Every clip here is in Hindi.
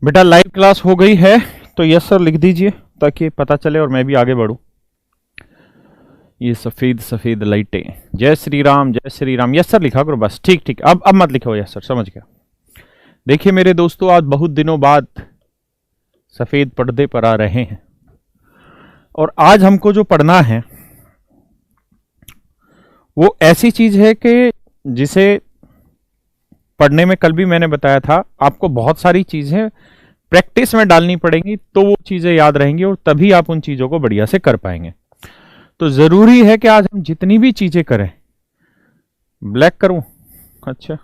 बेटा लाइव क्लास हो गई है तो यस सर लिख दीजिए ताकि पता चले और मैं भी आगे बढ़ूं। ये सफेद सफेद लाइटें, जय श्री राम जय श्री राम। यस सर लिखा करो बस, ठीक ठीक। अब मत लिखो यस सर, समझ गया। देखिए मेरे दोस्तों, आज बहुत दिनों बाद सफेद पर्दे पर आ रहे हैं और आज हमको जो पढ़ना है वो ऐसी चीज है कि जिसे पढ़ने में कल भी मैंने बताया था, आपको बहुत सारी चीजें प्रैक्टिस में डालनी पड़ेंगी तो वो चीजें याद रहेंगी और तभी आप उन चीजों को बढ़िया से कर पाएंगे। तो जरूरी है कि आज हम जितनी भी चीजें करें, ब्लैक करूं, अच्छा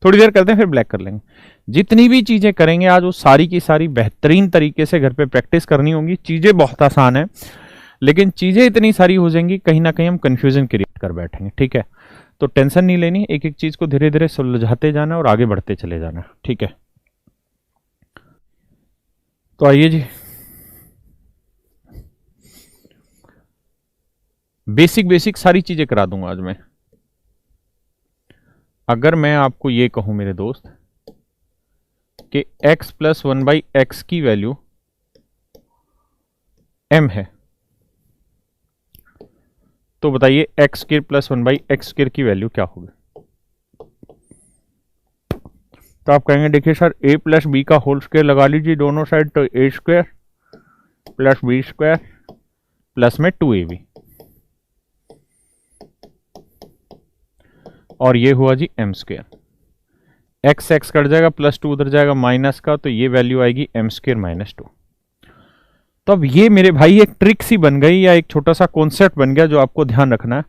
थोड़ी देर करते हैं फिर ब्लैक कर लेंगे। जितनी भी चीजें करेंगे आज वो सारी की सारी बेहतरीन तरीके से घर पे प्रैक्टिस करनी होगी। चीजें बहुत आसान है लेकिन चीजें इतनी सारी हो जाएंगी कहीं ना कहीं हम कंफ्यूजन क्रिएट कर बैठेंगे, ठीक है। तो टेंशन नहीं लेनी, एक एक चीज को धीरे धीरे सुलझाते जाना और आगे बढ़ते चले जाना, ठीक है। तो आइए जी, बेसिक सारी चीजें करा दूंगा आज मैं। अगर मैं आपको ये कहूं मेरे दोस्त कि x प्लस 1/x की वैल्यू m है, तो बताइए x square plus 1/x square की वैल्यू क्या होगी। तो आप कहेंगे देखिए सर a प्लस बी का होल स्क्वायर लगा लीजिए दोनों साइड, तो a square plus B square plus में 2ab, और ये हुआ जी m स्क्वायर। x कट जाएगा, प्लस 2 उधर जाएगा माइनस का, तो ये वैल्यू आएगी m स्क्वायर माइनस 2। तो अब ये मेरे भाई एक ट्रिक सी बन गई या एक छोटा सा कॉन्सेप्ट बन गया जो आपको ध्यान रखना है।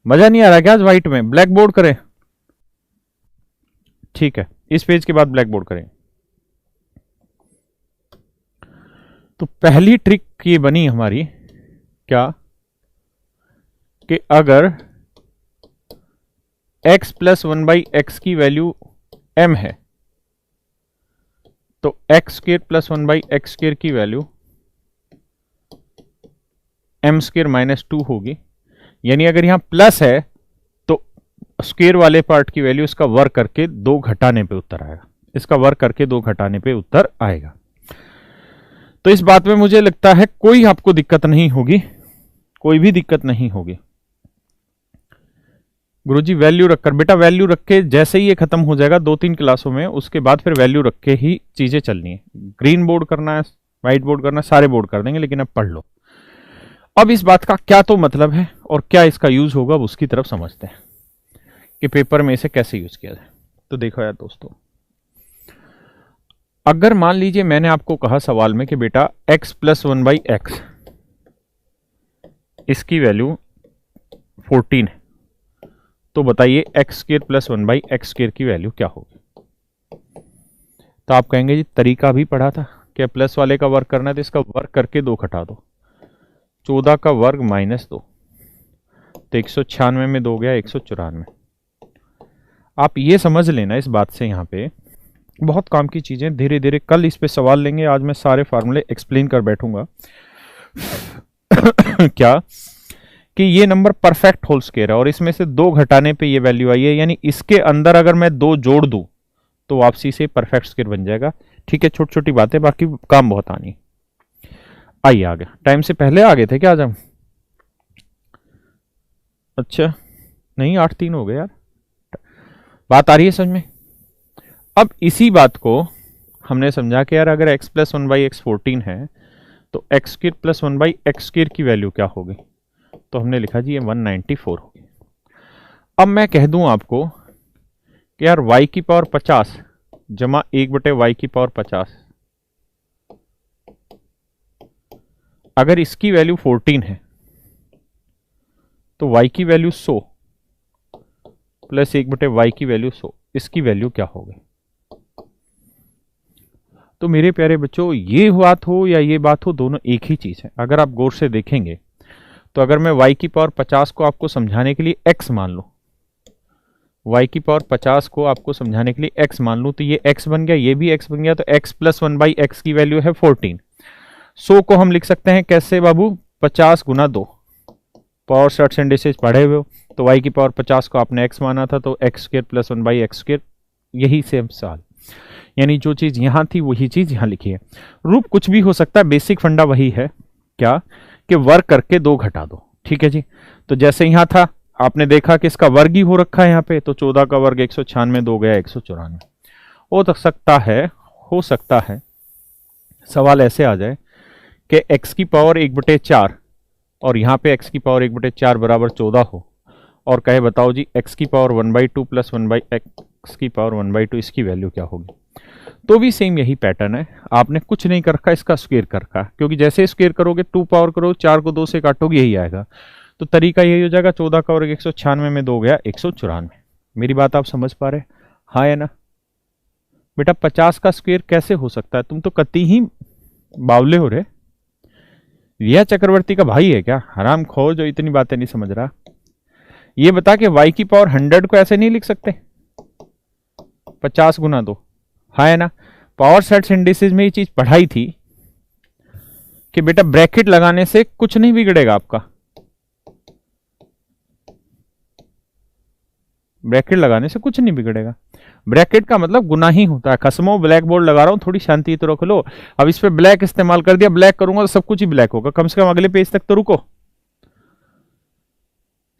मजा नहीं आ रहा क्या आज व्हाइट में? ब्लैक बोर्ड करें, ठीक है, इस पेज के बाद ब्लैक बोर्ड करें। तो पहली ट्रिक ये बनी हमारी क्या कि अगर x प्लस 1/x की वैल्यू m है तो x square plus 1/x square की वैल्यू m स्क्वायर माइनस 2 होगी। यानी अगर यहां प्लस है तो स्क्वायर वाले पार्ट की वैल्यू इसका वर्ग करके 2 घटाने पे उत्तर आएगा, इसका वर्ग करके 2 घटाने पे उत्तर आएगा। तो इस बात में मुझे लगता है कोई आपको दिक्कत नहीं होगी, कोई भी दिक्कत नहीं होगी। गुरुजी वैल्यू रखकर, बेटा वैल्यू रख के जैसे ही ये खत्म हो जाएगा 2-3 क्लासों में, उसके बाद फिर वैल्यू रख के ही चीजें चलनी है। ग्रीन बोर्ड करना है, व्हाइट बोर्ड करना है, सारे बोर्ड कर देंगे, लेकिन अब पढ़ लो। अब इस बात का क्या तो मतलब है और क्या इसका यूज होगा अब उसकी तरफ समझते हैं कि पेपर में इसे कैसे यूज किया जाए। तो देखो यार दोस्तों, अगर मान लीजिए मैंने आपको कहा सवाल में कि बेटा x प्लस 1/x इसकी वैल्यू 14 है, तो बताइए x square plus 1/x square की वैल्यू क्या होगी। तो आप कहेंगे जी तरीका भी पढ़ा था, क्या प्लस वाले का वर्ग करना है तो इसका वर्ग करके 2 घटा दो, 14 का वर्ग माइनस 2, तो 196 में 2 गया 194। आप ये समझ लेना इस बात से, यहां पे बहुत काम की चीजें, धीरे धीरे कल इस पे सवाल लेंगे, आज मैं सारे फार्मूले एक्सप्लेन कर बैठूंगा। क्या कि ये नंबर परफेक्ट होल स्क्वायर है और इसमें से 2 घटाने पे ये वैल्यू आई है, यानी इसके अंदर अगर मैं 2 जोड़ दूं तो वापसी से परफेक्ट स्क्वायर बन जाएगा, ठीक है। छोटी छोटी बातें, बाकी काम बहुत आनी। आइए आगे, टाइम से पहले आ गए थे क्या आज हम? अच्छा नहीं, 8-3 हो गए यार, बात आ रही है समझ में। अब इसी बात को हमने समझा कि यार अगर x प्लस 1/x 14 है तो x square plus 1/x square की वैल्यू क्या होगी, तो हमने लिखा जी ये 194 होगी। अब मैं कह दूं आपको कि यार y की पावर 50 जमा 1/y की पावर 50, अगर इसकी वैल्यू 14 है तो y की वैल्यू 100 प्लस 1/y की वैल्यू 100, इसकी वैल्यू क्या होगी। तो मेरे प्यारे बच्चों, ये बात हो या ये बात हो, दोनों एक ही चीज है। अगर आप गौर से देखेंगे तो अगर मैं y की पावर 50 को आपको समझाने के लिए x मान लूं, y की पावर 50 को आपको समझाने के लिए x मान लूं, तो ये x बन गया, ये भी x बन गया, तो x प्लस 1/x की वैल्यू है 14। 100 को हम लिख सकते हैं कैसे बाबू, 50 गुना 2, पावर शॉर्ट्स एंड डिसेज पढ़े हुए हो, तो y की पावर 50 को आपने x माना था, तो x square plus 1/x square, यही सेम सवाल। यानी जो चीज यहां थी वही चीज यहां लिखी है। रूप कुछ भी हो सकता है, बेसिक फंडा वही है क्या कि वर्ग करके 2 घटा दो। ठीक है जी। तो जैसे यहां था आपने देखा कि इसका वर्ग ही हो रखा है यहाँ पे, तो 14 का वर्ग 196, 2 गया 194। हो सकता है सवाल ऐसे आ जाए कि x की पावर 1/4 और यहाँ पे x की पावर 1/4 बराबर 14 हो, और कहे बताओ जी x की पावर 1/2 प्लस 1/x की पावर 1/2 इसकी वैल्यू क्या होगी। तो भी सेम यही पैटर्न है, आपने कुछ नहीं कर रखा, इसका स्क्वायर कर रखा, क्योंकि जैसे स्क्वायर करोगे 2 पावर करो 4 को 2 से काटोगे यही आएगा। तो तरीका यही हो जाएगा, 14 का वर्ग 196 में 2 गया 194। मेरी बात आप समझ पा रहे? हाँ है ना बेटा। 50 का स्क्वायर कैसे हो सकता है? तुम तो कति ही बावले हो रहे। रिया चक्रवर्ती का भाई है क्या हराम खो जो इतनी बातें नहीं समझ रहा? ये बता कि y की पावर 100 को ऐसे नहीं लिख सकते 50 गुना 2। हाँ है ना। पावर सेट्स इंडिसेस में ये चीज पढ़ाई थी कि बेटा ब्रैकेट लगाने से कुछ नहीं बिगड़ेगा आपका, ब्रैकेट लगाने से कुछ नहीं बिगड़ेगा। ब्रैकेट का मतलब गुना ही होता है। कसमो ब्लैक बोर्ड लगा रहा हूं, थोड़ी शांति तो रख लो। अब इस पे ब्लैक इस्तेमाल कर दिया, ब्लैक करूंगा तो सब कुछ ही ब्लैक होगा। कम से कम अगले पेज तक तो रुको।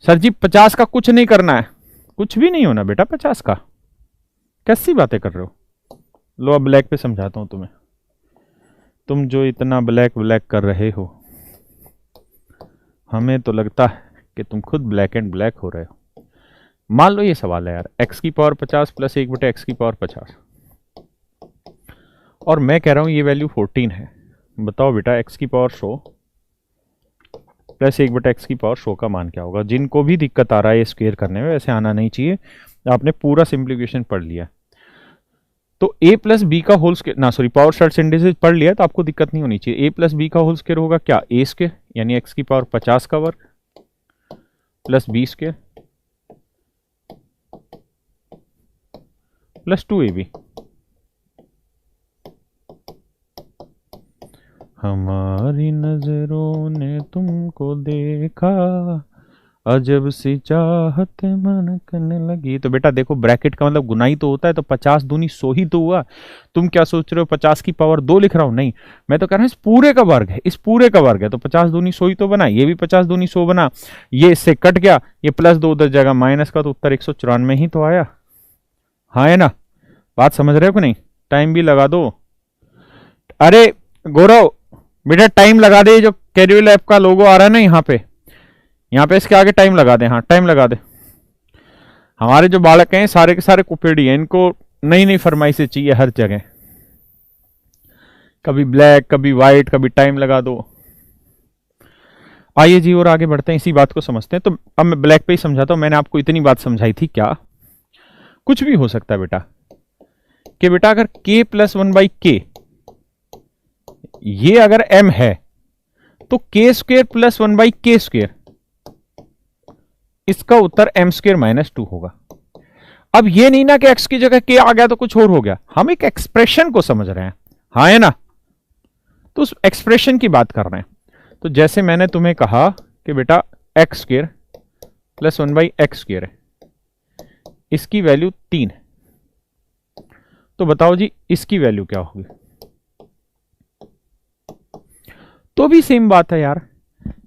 सर जी 50 का कुछ नहीं करना है, कुछ भी नहीं होना बेटा 50 का। कैसी बातें कर रहे हो? लो अब ब्लैक पे समझाता हूं तुम्हें। तुम जो इतना ब्लैक ब्लैक कर रहे हो, हमें तो लगता है कि तुम खुद ब्लैक एंड ब्लैक हो रहे हो। मान लो ये सवाल है यार, x की पावर 50 प्लस 1/x की पावर 50, और मैं कह रहा हूं ये वैल्यू 14 है। बताओ बेटा x की पावर 100 प्लस 1/x की पावर 100 का मान क्या होगा? जिनको भी दिक्कत आ रहा है ये स्क्वायर करने में, वैसे आना नहीं चाहिए, आपने पूरा सिंप्लीफिकेशन पढ़ लिया। तो a प्लस बी का होल स्क्वायर, ना सॉरी पावर सेट्स इंडिसेस पढ़ लिया तो आपको दिक्कत नहीं होनी चाहिए। a प्लस बी का होल स्क्वायर होगा क्या? a स्क्वायर यानी x की पावर 50 का वर्ग plus b square plus 2ab। हमारी नजरों ने तुमको देखा, अजब सी चाहत मन करने लगी। तो बेटा देखो ब्रैकेट का मतलब गुना ही तो होता है, तो 50 दूनी 100 ही तो हुआ। तुम क्या सोच रहे हो 50 की पावर 2 लिख रहा हूं? नहीं, मैं तो कह रहा हूं इस पूरे का वर्ग है, इस पूरे का वर्ग है। तो 50 दूनी 100 ही तो बना, ये भी 50 दूनी 100 बना, ये इससे कट गया, ये प्लस 2 उधर जगह माइनस का, तो उत्तर 194 ही तो आया। हाँ है ना। बात समझ रहे हो कि नहीं? टाइम भी लगा दो। अरे गौरव बेटा टाइम लगा दे, जो कैरियर ऐप का लोगो आ रहा है ना यहाँ पे इसके आगे टाइम लगा दे। हाँ टाइम लगा दे। हमारे जो बालक हैं सारे के सारे कुपेड़ी हैं, इनको नई नई फरमाइशें चाहिए हर जगह, कभी ब्लैक कभी व्हाइट कभी टाइम लगा दो। आइए जी और आगे बढ़ते हैं, इसी बात को समझते हैं। तो अब मैं ब्लैक पे ही समझाता हूं। मैंने आपको इतनी बात समझाई थी, क्या कुछ भी हो सकता है बेटा कि बेटा अगर k प्लस 1/k ये अगर m है तो k square plus 1/k square, इसका उत्तर m स्क्वेयर माइनस 2 होगा। अब ये नहीं ना कि x की जगह k आ गया तो कुछ और हो गया, हम एक एक्सप्रेशन को समझ रहे हैं। हाँ है ना। तो उस एक्सप्रेशन की बात कर रहे हैं। तो जैसे मैंने तुम्हें कहा कि बेटा x square plus 1/x square है, इसकी वैल्यू 3 है, तो बताओ जी इसकी वैल्यू क्या होगी? तो भी सेम बात है यार,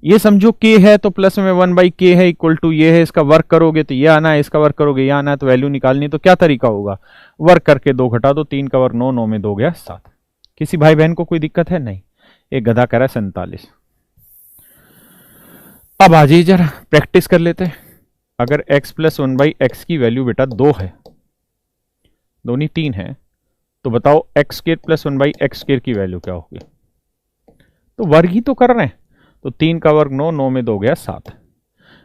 ये समझो k है तो प्लस में 1/k है इक्वल टू ये है, इसका वर्क करोगे तो ये आना है, इसका वर्क करोगे ये आना है, तो वैल्यू निकालनी है तो क्या तरीका होगा? वर्क करके 2 घटा दो, 3 का वर्क 9, 9 में 2 गया 7। किसी भाई बहन को कोई दिक्कत है? नहीं। एक गधा कह रहा है 47। अब आ जाइए जरा प्रैक्टिस कर लेते हैं। अगर x प्लस 1/x की वैल्यू बेटा 2 है, दोनों 3 है, तो बताओ x square plus 1/x square की वैल्यू क्या होगी? तो वर्ग ही तो कर रहे हैं, तो 3 का वर्ग 9, 9 में 2 गया 7।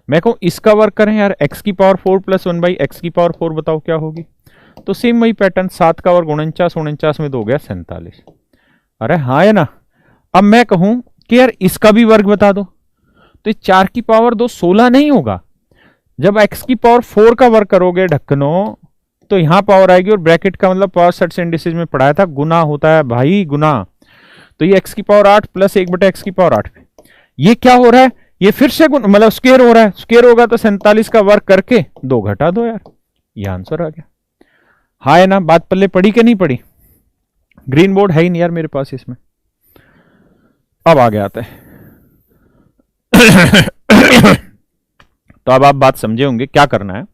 मैं कहूं इसका वर्ग करें यार, x की पावर 4 प्लस 1/x की पावर 4, बताओ क्या होगी? तो सेम वही पैटर्न, 7 का वर्ग 49, 49 में 2 गया 47। अरे हाँ है ना। अब मैं कहूं कि यार इसका भी वर्ग बता दो, तो 4 की पावर 2 16 नहीं होगा। जब x की पावर 4 का वर्ग करोगे ढक्कनो, तो यहां पावर आएगी, और ब्रैकेट का मतलब पावर सेट्स इंडिसेस में पढ़ाया था गुना होता है भाई, गुना। तो ये x की पावर 8 प्लस 1/x की पावर 8, ये क्या हो रहा है? ये फिर से मतलब स्क्वायर हो रहा है। स्क्वायर होगा तो 47 का वर्ग करके 2 घटा दो यार, ये आंसर आ गया। हाँ है ना। बात पल्ले पड़ी कि नहीं पड़ी? ग्रीन बोर्ड है ही नहीं यार मेरे पास इसमें। अब आगे आता है। तो अब आप बात समझे होंगे क्या करना है।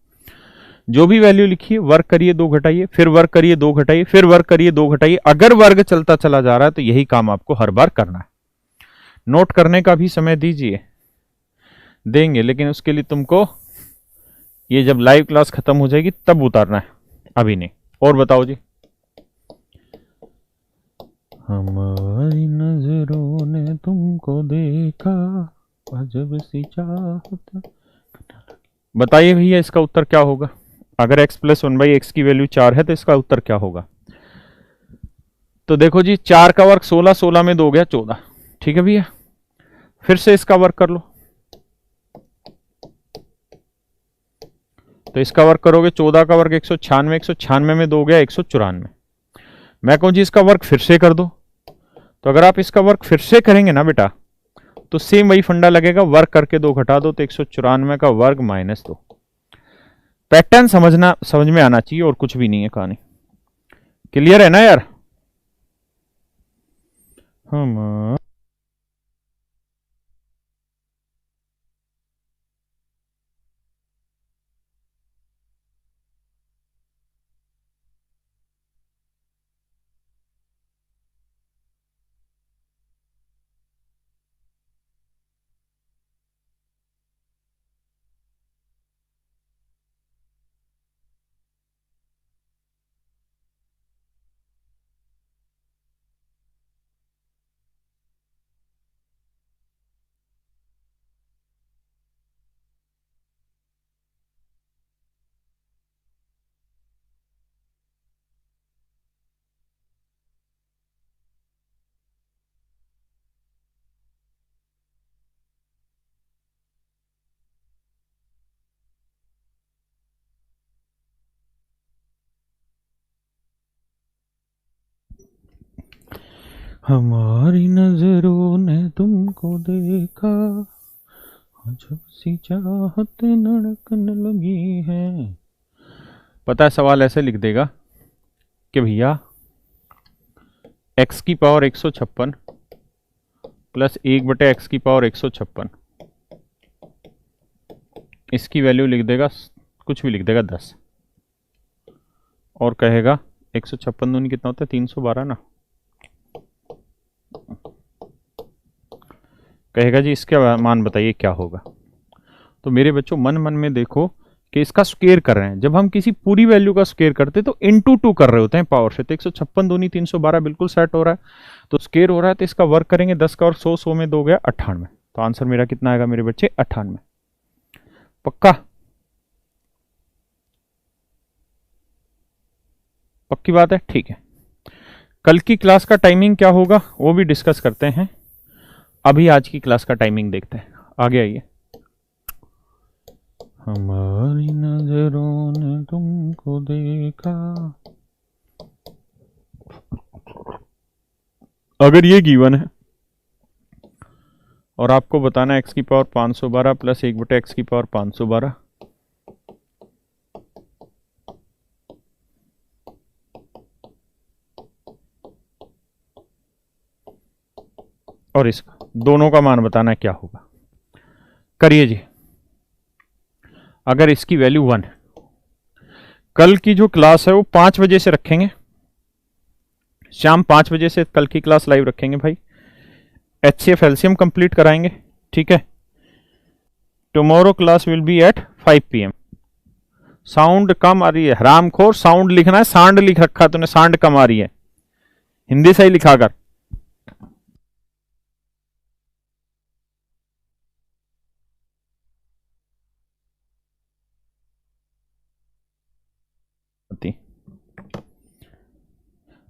जो भी वैल्यू लिखिए, वर्क करिए, 2 घटाइए, फिर वर्क करिए, 2 घटाइए, फिर वर्क करिए, 2 घटाइए। अगर वर्ग चलता चला जा रहा है तो यही काम आपको हर बार करना है। नोट करने का भी समय दीजिए, देंगे, लेकिन उसके लिए तुमको ये जब लाइव क्लास खत्म हो जाएगी तब उतारना है, अभी नहीं। और बताओ जी। हमारी नजरों ने तुमको देखा, अजब सी चाहत। बताइए भैया इसका उत्तर क्या होगा। अगर x प्लस 1/x की वैल्यू 4 है तो इसका उत्तर क्या होगा। तो देखो जी, 4 का वर्ग 16, 16 में 2 गया 14। ठीक है भैया, फिर से इसका वर्ग कर लो। तो इसका वर्ग करोगे, 14 का वर्ग 196, 196 में 2 गया 194। मैं कहूं जी इसका वर्ग फिर से कर दो। तो अगर आप इसका वर्ग फिर से करेंगे ना बेटा, तो सेम वही फंडा लगेगा, वर्ग करके 2 घटा दो तो 194 का वर्ग -2। पैटर्न समझ में आना चाहिए, और कुछ भी नहीं है कहानी। क्लियर है ना यार। हम हमारी नजरों ने तुमको देखा, जब सी चाहत धड़कन लगी है। पता है सवाल ऐसे लिख देगा कि भैया x की पावर 156 प्लस 1/x की पावर 156, इसकी वैल्यू लिख देगा, कुछ भी लिख देगा 10, और कहेगा 156 दूनी कितना होता है 312 ना। कहेगा जी इसका मान बताइए क्या होगा। तो मेरे बच्चों मन मन में देखो कि इसका स्क्वायर कर रहे हैं। जब हम किसी पूरी वैल्यू का स्क्वायर करते तो इनटू 2 कर रहे होते हैं पावर से। तो 156 दूनी 312 बिल्कुल सेट हो रहा है। तो स्क्वायर हो रहा है तो इसका वर्क करेंगे 10 का, और 100, 100 में 2 गया 98। तो आंसर मेरा कितना आएगा मेरे बच्चे 98। पक्का, पक्की बात है। ठीक है, कल की क्लास का टाइमिंग क्या होगा वो भी डिस्कस करते हैं। अभी आज की क्लास का टाइमिंग देखते हैं। आगे आइए। हमारी नजरों ने तुमको देखा, अगर ये गिवन है और आपको बताना x की पावर 512 प्लस 1/x की पावर 512, और इसका दोनों का मान बताना है क्या होगा। करिए जी। अगर इसकी वैल्यू 1 है, कल की जो क्लास है वो 5 बजे से रखेंगे, शाम 5 बजे से कल की क्लास लाइव रखेंगे भाई। HCF एलसीएम कंप्लीट कराएंगे। ठीक है, tomorrow class will be at 5 PM। Sound कम आ रही है हरामखोर, साउंड लिखना है, सांड लिख रखा तूने, सांड कम आ रही है, हिंदी सही लिखा कर।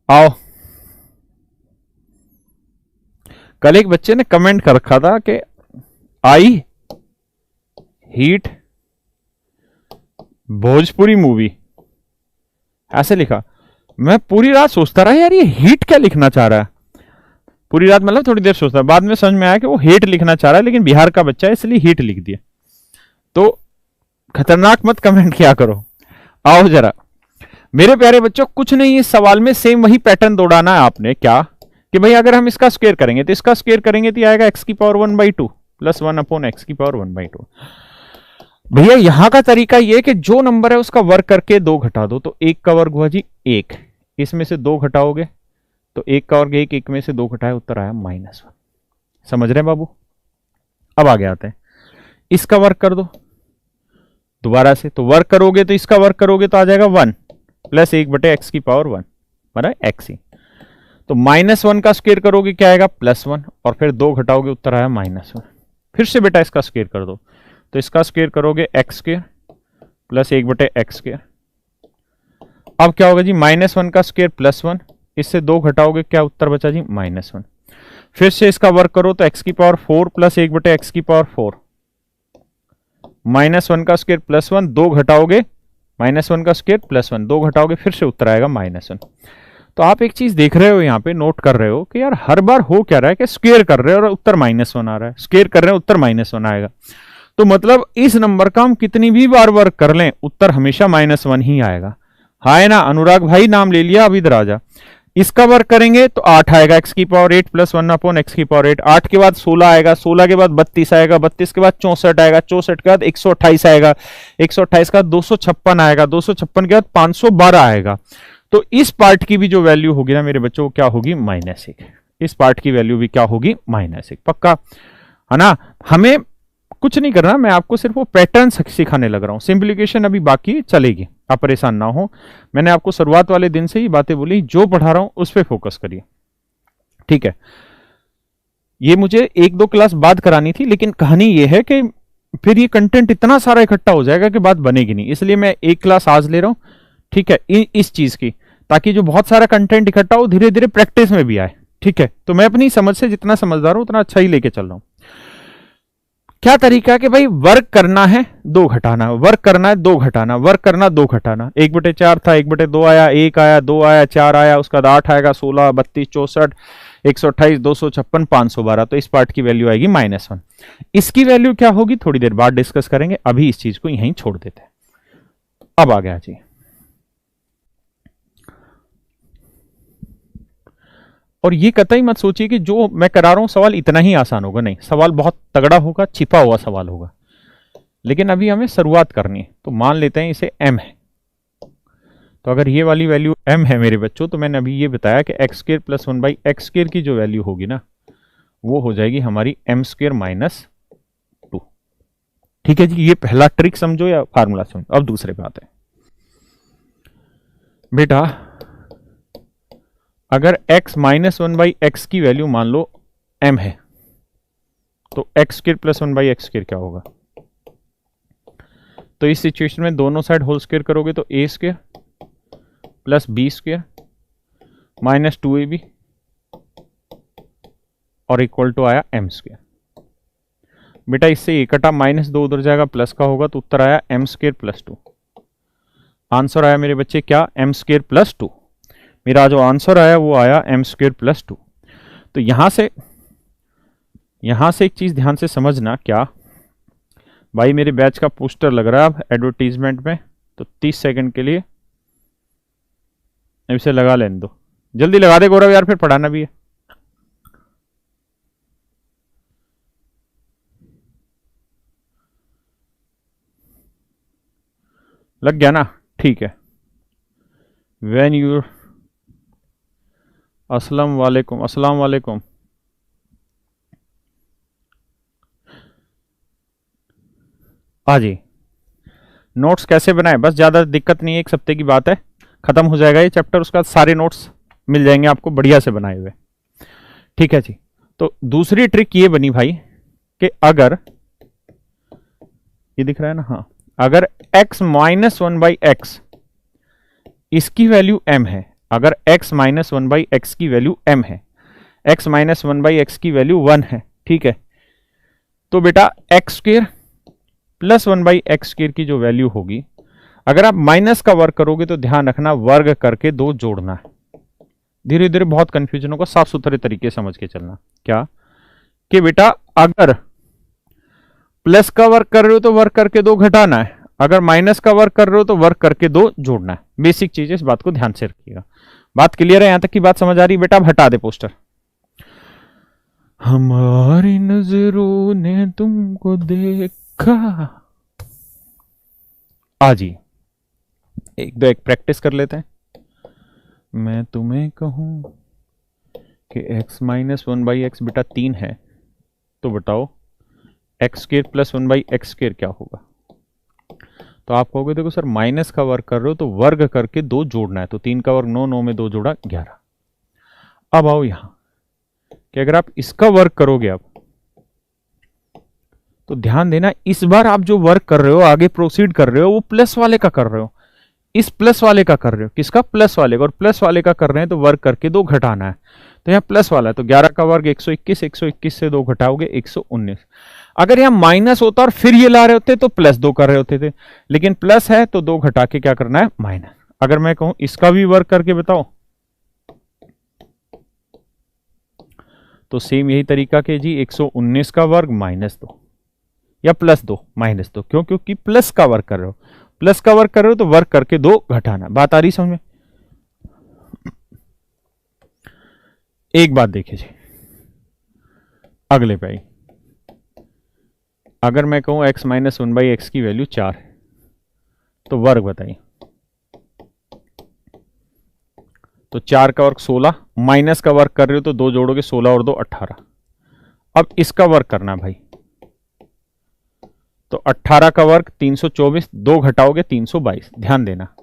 आओ, कल एक बच्चे ने कमेंट कर रखा था कि आई हीट भोजपुरी मूवी, ऐसे लिखा। मैं पूरी रात सोचता रहा यार ये हीट क्या लिखना चाह रहा है। पूरी रात मतलब थोड़ी देर सोचता, बाद में समझ में आया कि वो हेट लिखना चाह रहा है, लेकिन बिहार का बच्चा है इसलिए हीट लिख दिया। तो खतरनाक मत कमेंट किया करो। आओ जरा, मेरे प्यारे बच्चों कुछ नहीं, इस सवाल में सेम वही पैटर्न दौड़ाना है आपने। क्या कि भाई अगर हम इसका स्क्वायर करेंगे तो इसका स्क्वायर करेंगे तो आएगा एक्स की पावर 1/2 प्लस 1/x की पावर 1/2। भैया यहां का तरीका ये कि जो नंबर है उसका वर्ग करके 2 घटा दो, तो 1 का वर्ग हुआ जी 1, इसमें से 2 घटाओगे तो 1 का वर्ग 1, 1 में से 2 घटाए उत्तर आया -1। समझ रहे हैं बाबू? अब आगे आते हैं, इसका वर्ग कर दो दोबारा से, तो वर्ग करोगे तो इसका वर्ग करोगे तो आ जाएगा 1 प्लस 1/x की पावर 1 बना x ही। तो -1 का स्क्वायर करोगे क्या आएगा +1, और फिर 2 घटाओगे उत्तर आया -1। फिर से बेटा इसका स्क्वायर कर दो, तो इसका स्क्वायर करोगे x² प्लस 1/x²। अब क्या होगा जी -1 का स्क्वायर +1, इससे 2 घटाओगे क्या उत्तर बचा जी -1। फिर से इसका वर्ग करो तो x की पावर 4 प्लस 1/x की पावर 4, -1 का स्क्वायर +1, 2 घटाओगे -1 का स्क्वायर +1, 2 घटाओगे फिर से उत्तर आएगा -1। तो आप एक चीज देख रहे हो यहाँ पे, नोट कर रहे हो कि यार हर बार हो क्या रहा है कि स्क्वायर कर रहे हो और उत्तर -1 आ रहा है, स्क्वायर कर रहे हैं उत्तर -1 आएगा। तो मतलब इस नंबर का हम कितनी भी बार वर्ग कर लें उत्तर हमेशा -1 ही आएगा। हाय ना अनुराग भाई, नाम ले लिया, अब इधर आ जा। इसका वर्ग करेंगे तो 8 आएगा x की पावर 8 प्लस 1/x की पावर 8, 8 के बाद 16 आएगा, 16 के बाद 32 आएगा, 32 के बाद 64 आएगा, 64 के बाद 128 आएगा, 128 का 256 आएगा, 256 के बाद 512 आएगा। तो इस पार्ट की भी जो वैल्यू होगी ना मेरे बच्चों, क्या होगी -1। इस पार्ट की वैल्यू भी क्या होगी -1, पक्का है ना। हमें कुछ नहीं करना, मैं आपको सिर्फ वो पैटर्न सिखाने लग रहा हूं, सिंप्लीफिकेशन अभी बाकी चलेगी, आप परेशान ना हो। मैंने आपको शुरुआत वाले दिन से ही बातें बोली, जो पढ़ा रहा हूं उस पर फोकस करिए, ठीक है। ये मुझे 1-2 क्लास बाद करानी थी, लेकिन कहानी ये है कि फिर ये कंटेंट इतना सारा इकट्ठा हो जाएगा कि बात बनेगी नहीं, इसलिए मैं 1 क्लास आज ले रहा हूं, ठीक है, इस चीज की, ताकि जो बहुत सारा कंटेंट इकट्ठा हो धीरे धीरे प्रैक्टिस में भी आए, ठीक है। तो मैं अपनी समझ से जितना समझदार हूं उतना अच्छा ही लेके चल रहा हूं। क्या तरीका कि भाई वर्ग करना है 2 घटाना, वर्ग करना है 2 घटाना, वर्ग करना 2 घटाना। 1/4 था, 1/2 आया, 1 आया, 2 आया, 4 आया, उसका बाद 8 आएगा, 16, 32, 64, 128, 256, 512। तो इस पार्ट की वैल्यू आएगी -1। इसकी वैल्यू क्या होगी थोड़ी देर बाद डिस्कस करेंगे, अभी इस चीज को यहीं छोड़ देते हैं। अब आ गया जी, और ये कतई मत सोचिए कि जो मैं करा रहा हूं सवाल इतना ही आसान होगा, नहीं, सवाल बहुत तगड़ा होगा, छिपा हुआ सवाल होगा, लेकिन अभी हमें शुरुआत करनी है। तो मान लेते हैं इसे m है, तो अगर ये वाली वैल्यू m है मेरे बच्चों, तो मैंने अभी ये बताया कि x² प्लस 1/x² की जो वैल्यू होगी ना, वो हो जाएगी हमारी m² -2। ठीक है जी, ये पहला ट्रिक समझो या फार्मूला समझो। अब दूसरे बात है बेटा, अगर x -1/x की वैल्यू मान लो m है, तो x² प्लस 1/x² क्या होगा? तो इस सिचुएशन में दोनों साइड होल स्क्वायर करोगे तो a² plus b² minus 2ab और इक्वल टू आया m²। बेटा इससे एक कटा -2 उधर जाएगा, प्लस का होगा, तो उत्तर आया m² प्लस 2। आंसर आया मेरे बच्चे क्या? m² plus 2। मेरा जो आंसर आया वो आया m² प्लस 2। तो यहां से एक चीज ध्यान से समझना, क्या भाई मेरे बैच का पोस्टर लग रहा है अब एडवर्टीजमेंट में, तो 30 सेकंड के लिए इसे लगा लेने दो, जल्दी लगा दे गौरव यार, फिर पढ़ाना भी है। लग गया ना? ठीक है। व्हेन यू अस्सलाम वालेकुम हाँ जी। नोट्स कैसे बनाए? बस ज़्यादा दिक्कत नहीं है, एक हफ्ते की बात है, ख़त्म हो जाएगा ये चैप्टर, उसका सारे नोट्स मिल जाएंगे आपको बढ़िया से बनाए हुए। ठीक है जी। तो दूसरी ट्रिक ये बनी भाई कि अगर ये दिख रहा है ना, हाँ, अगर x -1/x इसकी वैल्यू m है, अगर x -1/x की वैल्यू m है, x -1/x की वैल्यू 1 है, ठीक है, तो बेटा x² प्लस 1/x² की जो वैल्यू होगी, अगर आप माइनस का वर्ग करोगे तो ध्यान रखना वर्ग करके 2 जोड़ना है। धीरे धीरे बहुत कंफ्यूजन होगा, साफ सुथरे तरीके समझ के चलना। क्या कि बेटा अगर प्लस का वर्ग कर रहे हो तो वर्ग करके 2 घटाना है, अगर माइनस का वर्क कर रहे हो तो वर्क करके 2 जोड़ना है। बेसिक चीज है, इस बात को ध्यान से रखिएगा। बात क्लियर है? यहां तक की बात समझ आ रही है? बेटा अब हटा दे पोस्टर। हमारी नजरों ने तुमको देखा। आजी एक प्रैक्टिस कर लेते हैं। मैं तुम्हें कहूं कि x माइनस 1/x बेटा 3 है, तो बताओ x square plus 1/x square क्या होगा? तो आप कहोगे देखो सर माइनस का वर्ग कर रहे हो तो वर्ग करके 2 जोड़ना है, तो 3 का वर्ग 9, 9 में 2 जोड़ा 11। अब आओ यहां कि अगर आप इसका वर्ग करोगे अब, तो ध्यान देना इस बार आप जो वर्क कर रहे हो, आगे प्रोसीड कर रहे हो, वो प्लस वाले का कर रहे हो। इस प्लस वाले का कर रहे हो, किसका? प्लस वाले का। और प्लस वाले का कर रहे हैं तो वर्क करके 2 घटाना है, तो यहाँ प्लस वाला है, तो 11 का वर्ग 121, 121 से 2 घटाओगे 119। अगर यहाँ माइनस होता और फिर ये ला रहे होते तो प्लस 2 कर रहे होते थे, लेकिन प्लस है तो 2 घटा के क्या करना है? माइनस। अगर मैं कहूं इसका भी वर्क करके बताओ, तो सेम यही तरीका के जी 119 का वर्ग माइनस 2 या प्लस 2 माइनस 2। क्यों? क्योंकि प्लस का वर्क कर रहे हो, प्लस का वर्क कर रहे हो तो वर्क करके 2 घटाना। बात आ रही समझ में? एक बात देखिए जी, अगले पे अगर मैं कहूं x माइनस 1/x की वैल्यू 4 है, तो वर्ग बताइए। तो 4 का वर्ग 16, माइनस का वर्ग कर रहे हो तो 2 जोड़ोगे, 16 और 2 18। अब इसका वर्ग करना भाई, तो 18 का वर्ग 324, 2 घटाओगे 322। ध्यान देना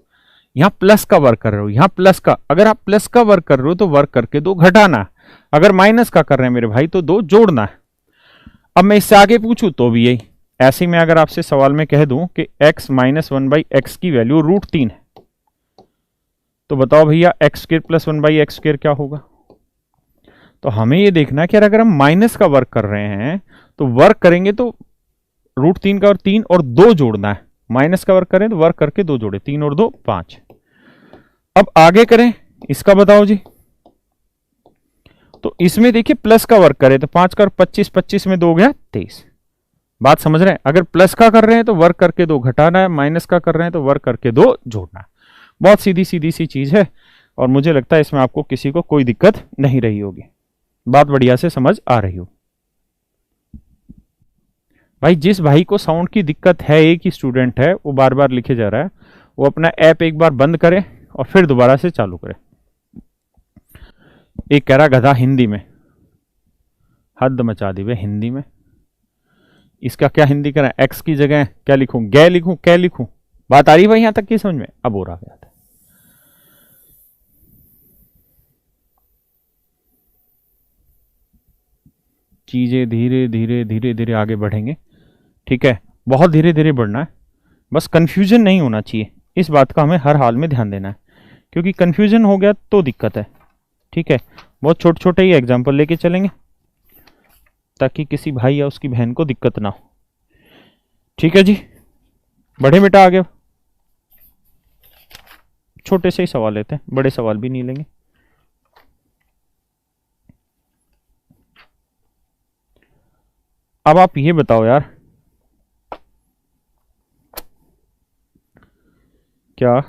यहां प्लस का वर्ग कर रहे हो, यहां प्लस का। अगर आप प्लस का वर्ग कर रहे हो तो वर्ग करके 2 घटाना, अगर माइनस का कर रहे हैं मेरे भाई तो 2 जोड़ना है। अब मैं इससे आगे पूछूं तो भी यही। ऐसे में अगर आपसे सवाल में कह दूं कि x माइनस 1/x की वैल्यू √3 है, तो बताओ भैया x square plus 1/x square क्या होगा? तो हमें ये देखना है कि अगर हम माइनस का वर्क कर रहे हैं तो वर्क करेंगे तो √3 का और 3 और 2 जोड़ना है। माइनस का वर्क करें तो वर्क करके 2 जोड़े, 3 और 2 5। अब आगे करें, इसका बताओ जी। तो इसमें देखिए प्लस का वर्क करें तो 5 का 25, 25 में 2 हो गया 23। बात समझ रहे हैं? अगर प्लस का कर रहे हैं तो वर्क करके 2 घटाना है, माइनस का कर रहे हैं तो वर्क करके 2 जोड़ना है। बहुत सीधी सीधी सी चीज है, और मुझे लगता है इसमें आपको किसी को कोई दिक्कत नहीं रही होगी। बात बढ़िया से समझ आ रही हो भाई? जिस भाई को साउंड की दिक्कत है, एक ही स्टूडेंट है, वो बार बार लिखे जा रहा है, वो अपना ऐप एक बार बंद करे और फिर दोबारा से चालू करे। एक कह रहा गधा हिंदी में, हद मचा दी वे हिंदी में। इसका क्या हिंदी करें? एक्स की जगह क्या लिखूं? गे लिखूं? क्या लिखूं? बात आ रही भाई यहां तक की समझ में? अब हो रहा है। चीजें धीरे धीरे धीरे धीरे आगे बढ़ेंगे, ठीक है? बहुत धीरे धीरे बढ़ना है, बस कंफ्यूजन नहीं होना चाहिए। इस बात का हमें हर हाल में ध्यान देना है, क्योंकि कंफ्यूजन हो गया तो दिक्कत है, ठीक है? बहुत छोटे छोटे ही एग्जाम्पल लेके चलेंगे ताकि किसी भाई या उसकी बहन को दिक्कत ना हो, ठीक है जी? बढ़े बेटा आगे। छोटे से ही सवाल लेते हैं, बड़े सवाल भी नहीं लेंगे। अब आप ये बताओ यार, क्या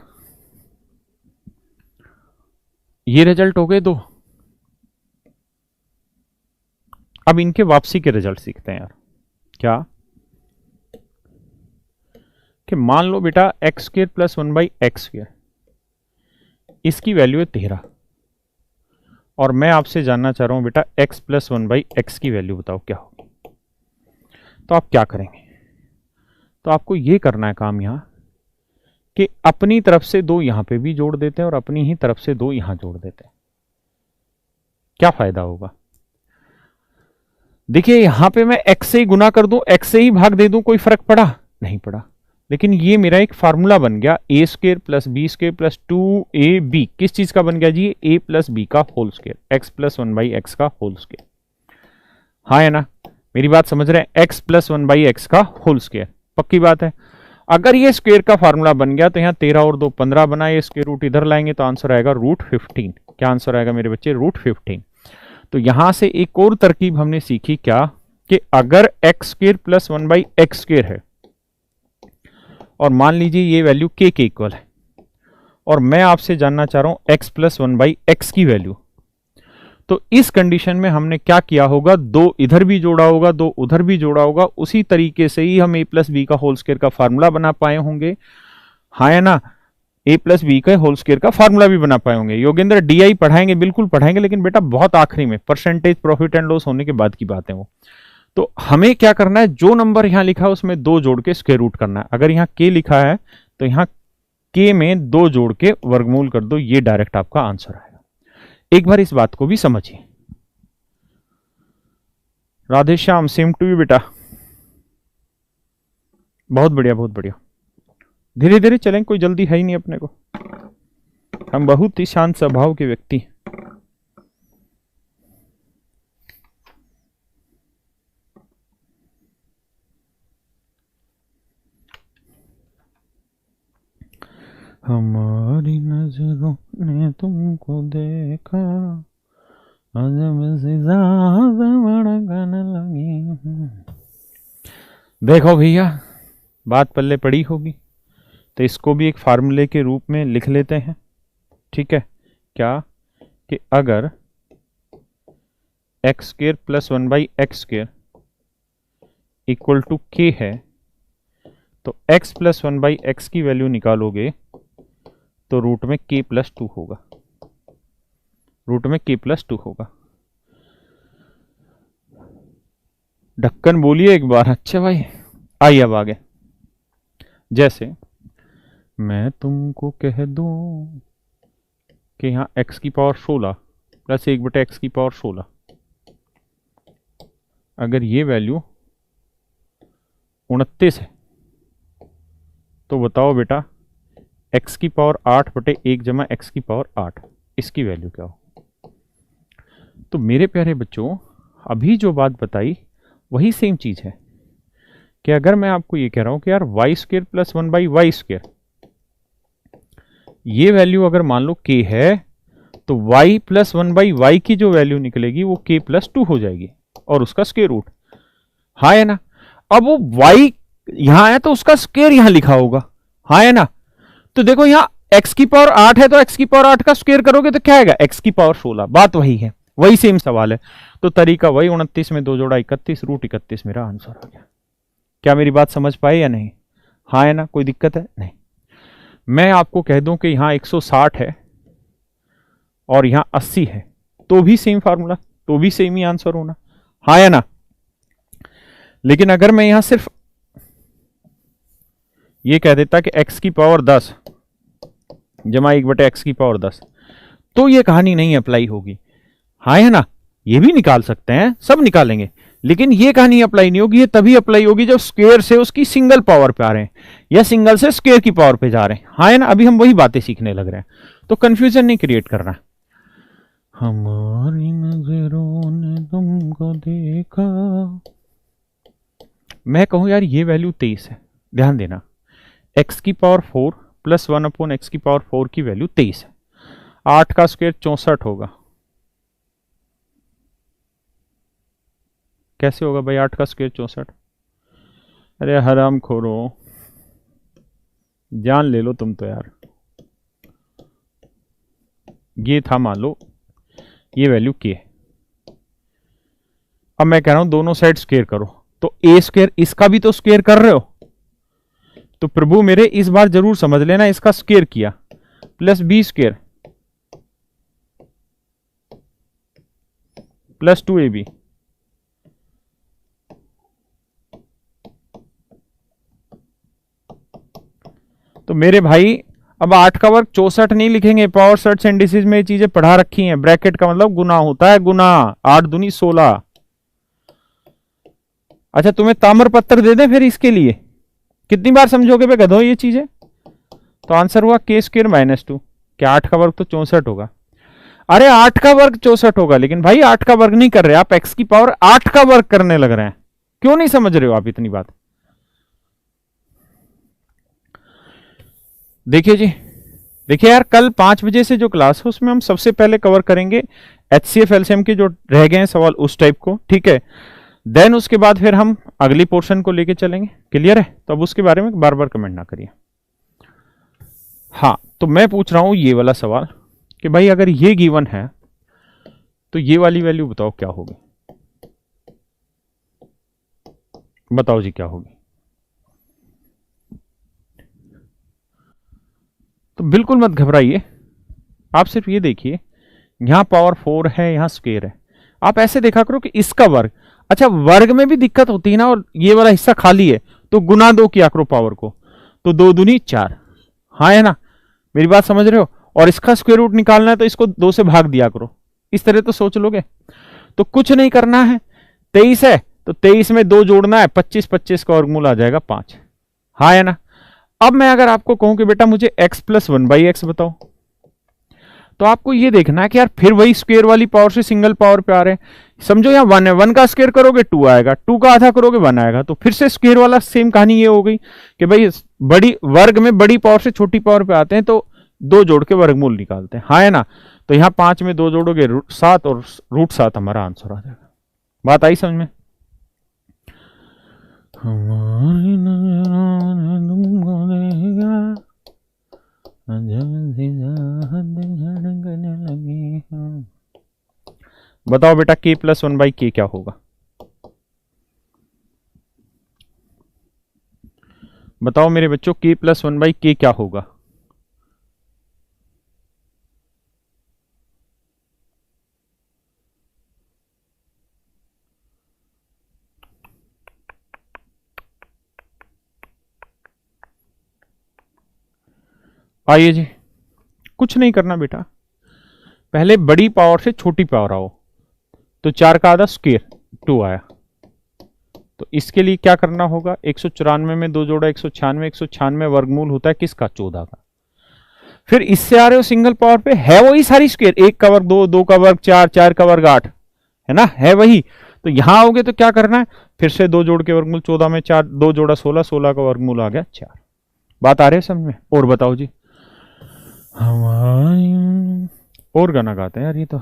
ये रिजल्ट हो गए 2? अब इनके वापसी के रिजल्ट सीखते हैं यार। क्या कि मान लो बेटा x square plus 1/x square, इसकी वैल्यू है 13, और मैं आपसे जानना चाह रहा हूं बेटा x प्लस 1/x की वैल्यू बताओ क्या होगी। तो आप क्या करेंगे? तो आपको ये करना है काम यहां कि अपनी तरफ से 2 यहां पे भी जोड़ देते हैं और अपनी ही तरफ से 2 यहां जोड़ देते हैं। क्या फायदा होगा? देखिए यहां पे मैं x से ही गुना कर दूं, x से ही भाग दे दूं, कोई फर्क पड़ा? नहीं पड़ा। लेकिन ये मेरा एक फार्मूला बन गया, a square plus B square plus 2ab। किस चीज का बन गया जी? a प्लस बी का whole square, x plus 1/x का होल स्क्वायर। हाँ है ना? मेरी बात समझ रहे हैं? x प्लस 1/x का होल स्क्वायर, पक्की बात है। अगर ये स्क्वायर का फार्मूला बन गया तो यहाँ 13 और 2 15 बना, ये स्क्वायर रूट इधर लाएंगे तो आंसर आएगा √15। क्या आंसर आएगा मेरे बच्चे? √15। तो यहां से एक और तरकीब हमने सीखी, क्या कि अगर x square plus 1/x square है और मान लीजिए ये वैल्यू k के इक्वल है, और मैं आपसे जानना चाह रहा हूं x प्लस 1/x की वैल्यू। तो इस कंडीशन में हमने क्या किया होगा, 2 इधर भी जोड़ा होगा, 2 उधर भी जोड़ा होगा। उसी तरीके से ही हम a प्लस बी का होल स्क्वायर का फार्मूला बना पाए होंगे, हाँ है ना। a प्लस बी का होल स्क्वायर का फार्मूला भी बना पाए होंगे। योगेंद्र DI पढ़ाएंगे, बिल्कुल पढ़ाएंगे, लेकिन बेटा बहुत आखिरी में, परसेंटेज प्रॉफिट एंड लॉस होने के बाद की बात है वो। तो हमें क्या करना है, जो नंबर यहां लिखा है उसमें 2 जोड़ के स्क्वायर रूट करना है। अगर यहां k लिखा है तो यहां k में 2 जोड़ के वर्गमूल कर दो, ये डायरेक्ट आपका आंसर आएगा। एक बार इस बात को भी समझिए। Radhe Shyam, same to you बेटा, बहुत बढ़िया बहुत बढ़िया। धीरे धीरे चलें, कोई जल्दी है ही नहीं अपने को, हम बहुत ही शांत स्वभाव के व्यक्ति हैं। हमारी नजरों ने तुमको देखा, अजब से ज़्यादा धड़कन लगी। देखो भैया, बात पल्ले पड़ी होगी, तो इसको भी एक फार्मूले के रूप में लिख लेते हैं, ठीक है। क्या कि अगर x square plus 1/x square equal to k है, तो x प्लस 1/x की वैल्यू निकालोगे तो रूट में k प्लस 2 होगा, रूट में k प्लस 2 होगा। ढक्कन बोलिए एक बार। अच्छा भाई, आइए अब आगे। जैसे मैं तुमको कह दूं कि यहां x की पावर 16 प्लस 1/x की पावर 16, अगर ये वैल्यू 29 है, तो बताओ बेटा x की पावर 8/1 जमा x की पावर 8, इसकी वैल्यू क्या हो। तो मेरे प्यारे बच्चों, अभी जो बात बताई वही सेम चीज है कि अगर मैं आपको ये कह रहा हूं कि यार Y square plus 1/y square, ये वैल्यू अगर मान लो k है, तो y प्लस 1/y की जो वैल्यू निकलेगी वो k प्लस 2 हो जाएगी, और उसका स्क्वायर रूट, हाँ है ना। अब वो y यहां है तो उसका स्क्वायर यहां लिखा होगा, हाँ है ना। तो देखो यहां x की पावर 8 है, तो x की पावर 8 का स्क्वायर करोगे तो क्या आएगा, x की पावर 16। बात वही है, वही सेम सवाल है। तो तरीका वही, 29 में 2 जोड़ा 31, रूट 31 मेरा आंसर आ गया। क्या मेरी बात समझ पाए या नहीं, हाँ है ना, कोई दिक्कत है नहीं। मैं आपको कह दूं कि यहां 160 है और यहां 80 है, तो भी सेम फार्मूला, तो भी सेम ही आंसर होना, हाँ है ना। लेकिन अगर मैं यहां सिर्फ ये कह देता कि x की पावर 10 जमा 1/x की पावर 10, तो ये कहानी नहीं अप्लाई होगी, हाँ है ना। ये भी निकाल सकते हैं, सब निकालेंगे, लेकिन ये कहानी अप्लाई नहीं होगी। ये तभी अप्लाई होगी जब स्क्वायर से उसकी सिंगल पावर पे आ रहे हैं या सिंगल से स्क्वायर की पावर पे जा रहे हैं, हाँ है ना। अभी हम वही बातें सीखने लग रहे हैं, तो कंफ्यूजन नहीं क्रिएट करना। हमारी नजरों ने तुमको देखा, मैं कहूं यार ये वैल्यू 23 है, ध्यान देना, x की पावर 4 प्लस 1/x की पावर 4 की वैल्यू 23 है। 8 का स्क्वायर 64 होगा, कैसे होगा भाई 8 का स्क्वायर 64। अरे हराम खोरो, जान ले लो तुम तो यार। ये था मान लो ये वैल्यू k है, अब मैं कह रहा हूं दोनों साइड स्क्वायर करो, तो a स्क्वायर इसका भी तो स्क्वायर कर रहे हो, तो प्रभु मेरे इस बार जरूर समझ लेना, इसका स्क्वायर किया plus b square plus 2ab, तो मेरे भाई अब 8 का वर्ग 64 नहीं लिखेंगे, पावर सेट्स एंड डिसीज में ये चीजें पढ़ा रखी हैं। ब्रैकेट का मतलब गुना होता है, गुना, 8 दूनी 16। अच्छा तुम्हें ताम्र पत्र दे दें फिर इसके लिए, कितनी बार समझोगे बे गधो ये चीजें। तो आंसर हुआ k स्क्वायर माइनस 2, क्या 8 का वर्ग तो 64 होगा। अरे 8 का वर्ग 64 होगा, लेकिन भाई 8 का वर्ग नहीं कर रहे आप, x की पावर 8 का वर्ग करने लग रहे हैं। क्यों नहीं समझ रहे हो आप इतनी बात। देखिए जी, देखिए यार, कल 5 बजे से जो क्लास है उसमें हम सबसे पहले कवर करेंगे HCF एलसीएम के जो रह गए हैं सवाल उस टाइप को, ठीक है। देन उसके बाद फिर हम अगली पोर्शन को लेके चलेंगे। क्लियर है? तो अब उसके बारे में बार बार कमेंट ना करिए। हाँ, तो मैं पूछ रहा हूं ये वाला सवाल कि भाई अगर ये गिवन है तो ये वाली वैल्यू बताओ क्या होगी। बताओ जी क्या होगी। तो बिल्कुल मत घबराइए, आप सिर्फ ये देखिए, यहां पावर 4 है, यहां स्क्वायर है। आप ऐसे देखा करो कि इसका वर्ग, अच्छा वर्ग में भी दिक्कत होती है ना, और ये वाला हिस्सा खाली है तो गुना 2 किया करो पावर को, तो 2 दूनी 4। हाँ है ना, मेरी बात समझ रहे हो? और इसका स्क्वायर रूट निकालना है तो इसको 2 से भाग दिया करो। इस तरह तो सोच लोगे। तो कुछ नहीं करना है, 23 है तो 23 में 2 जोड़ना है, 25, 25 का वर्गमूल आ जाएगा 5। हाँ है ना। अब मैं अगर आपको कहूं कि बेटा मुझे x प्लस 1/x बताओ, तो आपको ये देखना है कि यार फिर वही स्क्वायर वाली पावर से सिंगल पावर पे आ रहे हैं। समझो यहाँ 1 है, 1 का स्क्वायर करोगे 2 आएगा, 2 का आधा करोगे 1 आएगा। तो फिर से स्क्वायर वाला सेम कहानी ये हो गई कि भाई बड़ी वर्ग में बड़ी पावर से छोटी पावर पे आते हैं तो 2 जोड़ के वर्गमूल निकालते हैं। हाँ है ना। तो यहाँ 5 में 2 जोड़ोगे √7 और √7 हमारा आंसर आ जाएगा। बात आई समझ में? बताओ बेटा k प्लस 1/k क्या होगा। बताओ मेरे बच्चों k प्लस 1/k क्या होगा। आइए जी, कुछ नहीं करना बेटा, पहले बड़ी पावर से छोटी पावर आओ। तो 4 का आधा स्क्वायर 2 आया, तो इसके लिए क्या करना होगा, 194 में 2 जोड़ा 196, 196 वर्गमूल होता है किसका, 14 का। फिर इससे आ रहे हो सिंगल पावर पे, है वही सारी स्क्वायर, 1 का वर्ग 2, 2 का वर्ग 4, 4 का वर्ग 8, है ना, है वही। तो यहां आओगे तो क्या करना है, फिर से 2 जोड़ के वर्गमूल, 14 में 4, 2 जोड़ा 16, 16 का वर्गमूल आ गया 4। बात आ रही है समझ में? और बताओ जी। और गाना गाते हैं यार ये तो।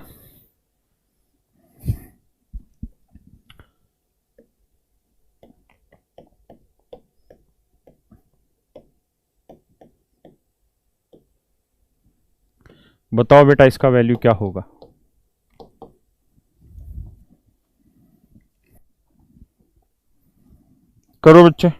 बताओ बेटा इसका वैल्यू क्या होगा। करो बच्चे।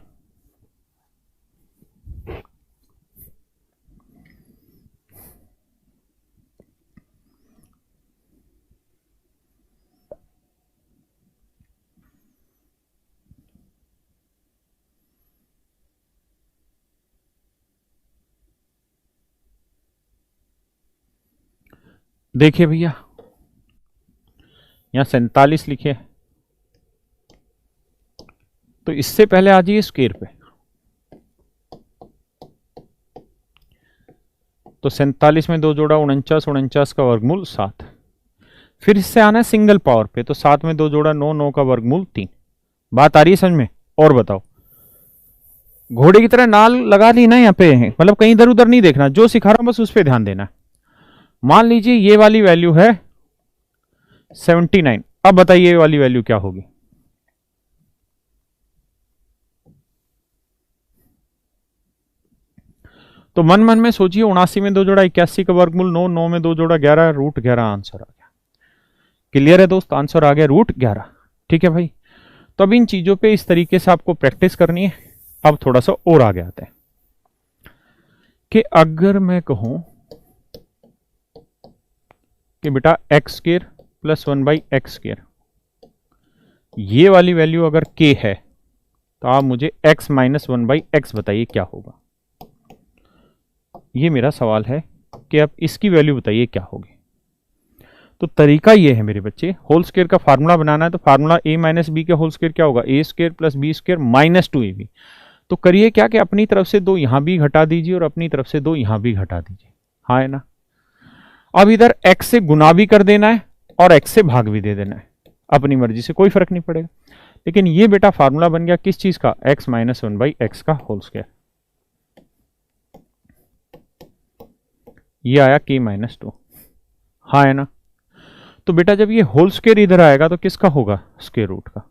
देखिए भैया, यहां 47 लिखे, तो इससे पहले आ जाइए स्क्वायर पे। तो 47 में 2 जोड़ा 49, 49 का वर्गमूल 7। फिर इससे आना है सिंगल पावर पे, तो 7 में 2 जोड़ा 9, 9 का वर्गमूल 3। बात आ रही है समझ में? और बताओ, घोड़े की तरह नाल लगा ली ना यहाँ पे, मतलब कहीं इधर उधर नहीं देखना, जो सिखा रहा हूं बस उस पर ध्यान देना। मान लीजिए ये वाली वैल्यू है 79, अब बताइए ये वाली वैल्यू क्या होगी। तो मन मन में सोचिए, 79 में 2 जोड़ा 81 का वर्गमूल 9, 9 में 2 जोड़ा 11, √11 आंसर आ गया। क्लियर है दोस्त? आंसर आ गया √11। ठीक है भाई। तो अब इन चीजों पे इस तरीके से आपको प्रैक्टिस करनी है। अब थोड़ा सा और आगे आते हैं कि अगर मैं कहूं कि बेटा x² प्लस 1/x², ये वाली वैल्यू अगर k है तो आप मुझे x माइनस 1/x बताइए क्या होगा। ये मेरा सवाल है कि अब इसकी वैल्यू बताइए क्या होगी। तो तरीका ये है मेरे बच्चे, होल स्क्वायर का फार्मूला बनाना है, तो फार्मूला a माइनस बी का होल स्क्वायर क्या होगा, a² plus b² minus 2ab। तो करिए क्या कि अपनी तरफ से 2 यहां भी घटा दीजिए और अपनी तरफ से 2 यहां भी घटा दीजिए। हाँ है ना। अब इधर x से गुना भी कर देना है और x से भाग भी दे देना है, अपनी मर्जी से, कोई फर्क नहीं पड़ेगा। लेकिन ये बेटा फार्मूला बन गया किस चीज का, x माइनस 1/x का होल स्क्वायर। ये आया k माइनस 2। हाँ है ना। तो बेटा जब ये होल स्क्वायर इधर आएगा तो किसका होगा, स्क्वायर रूट का।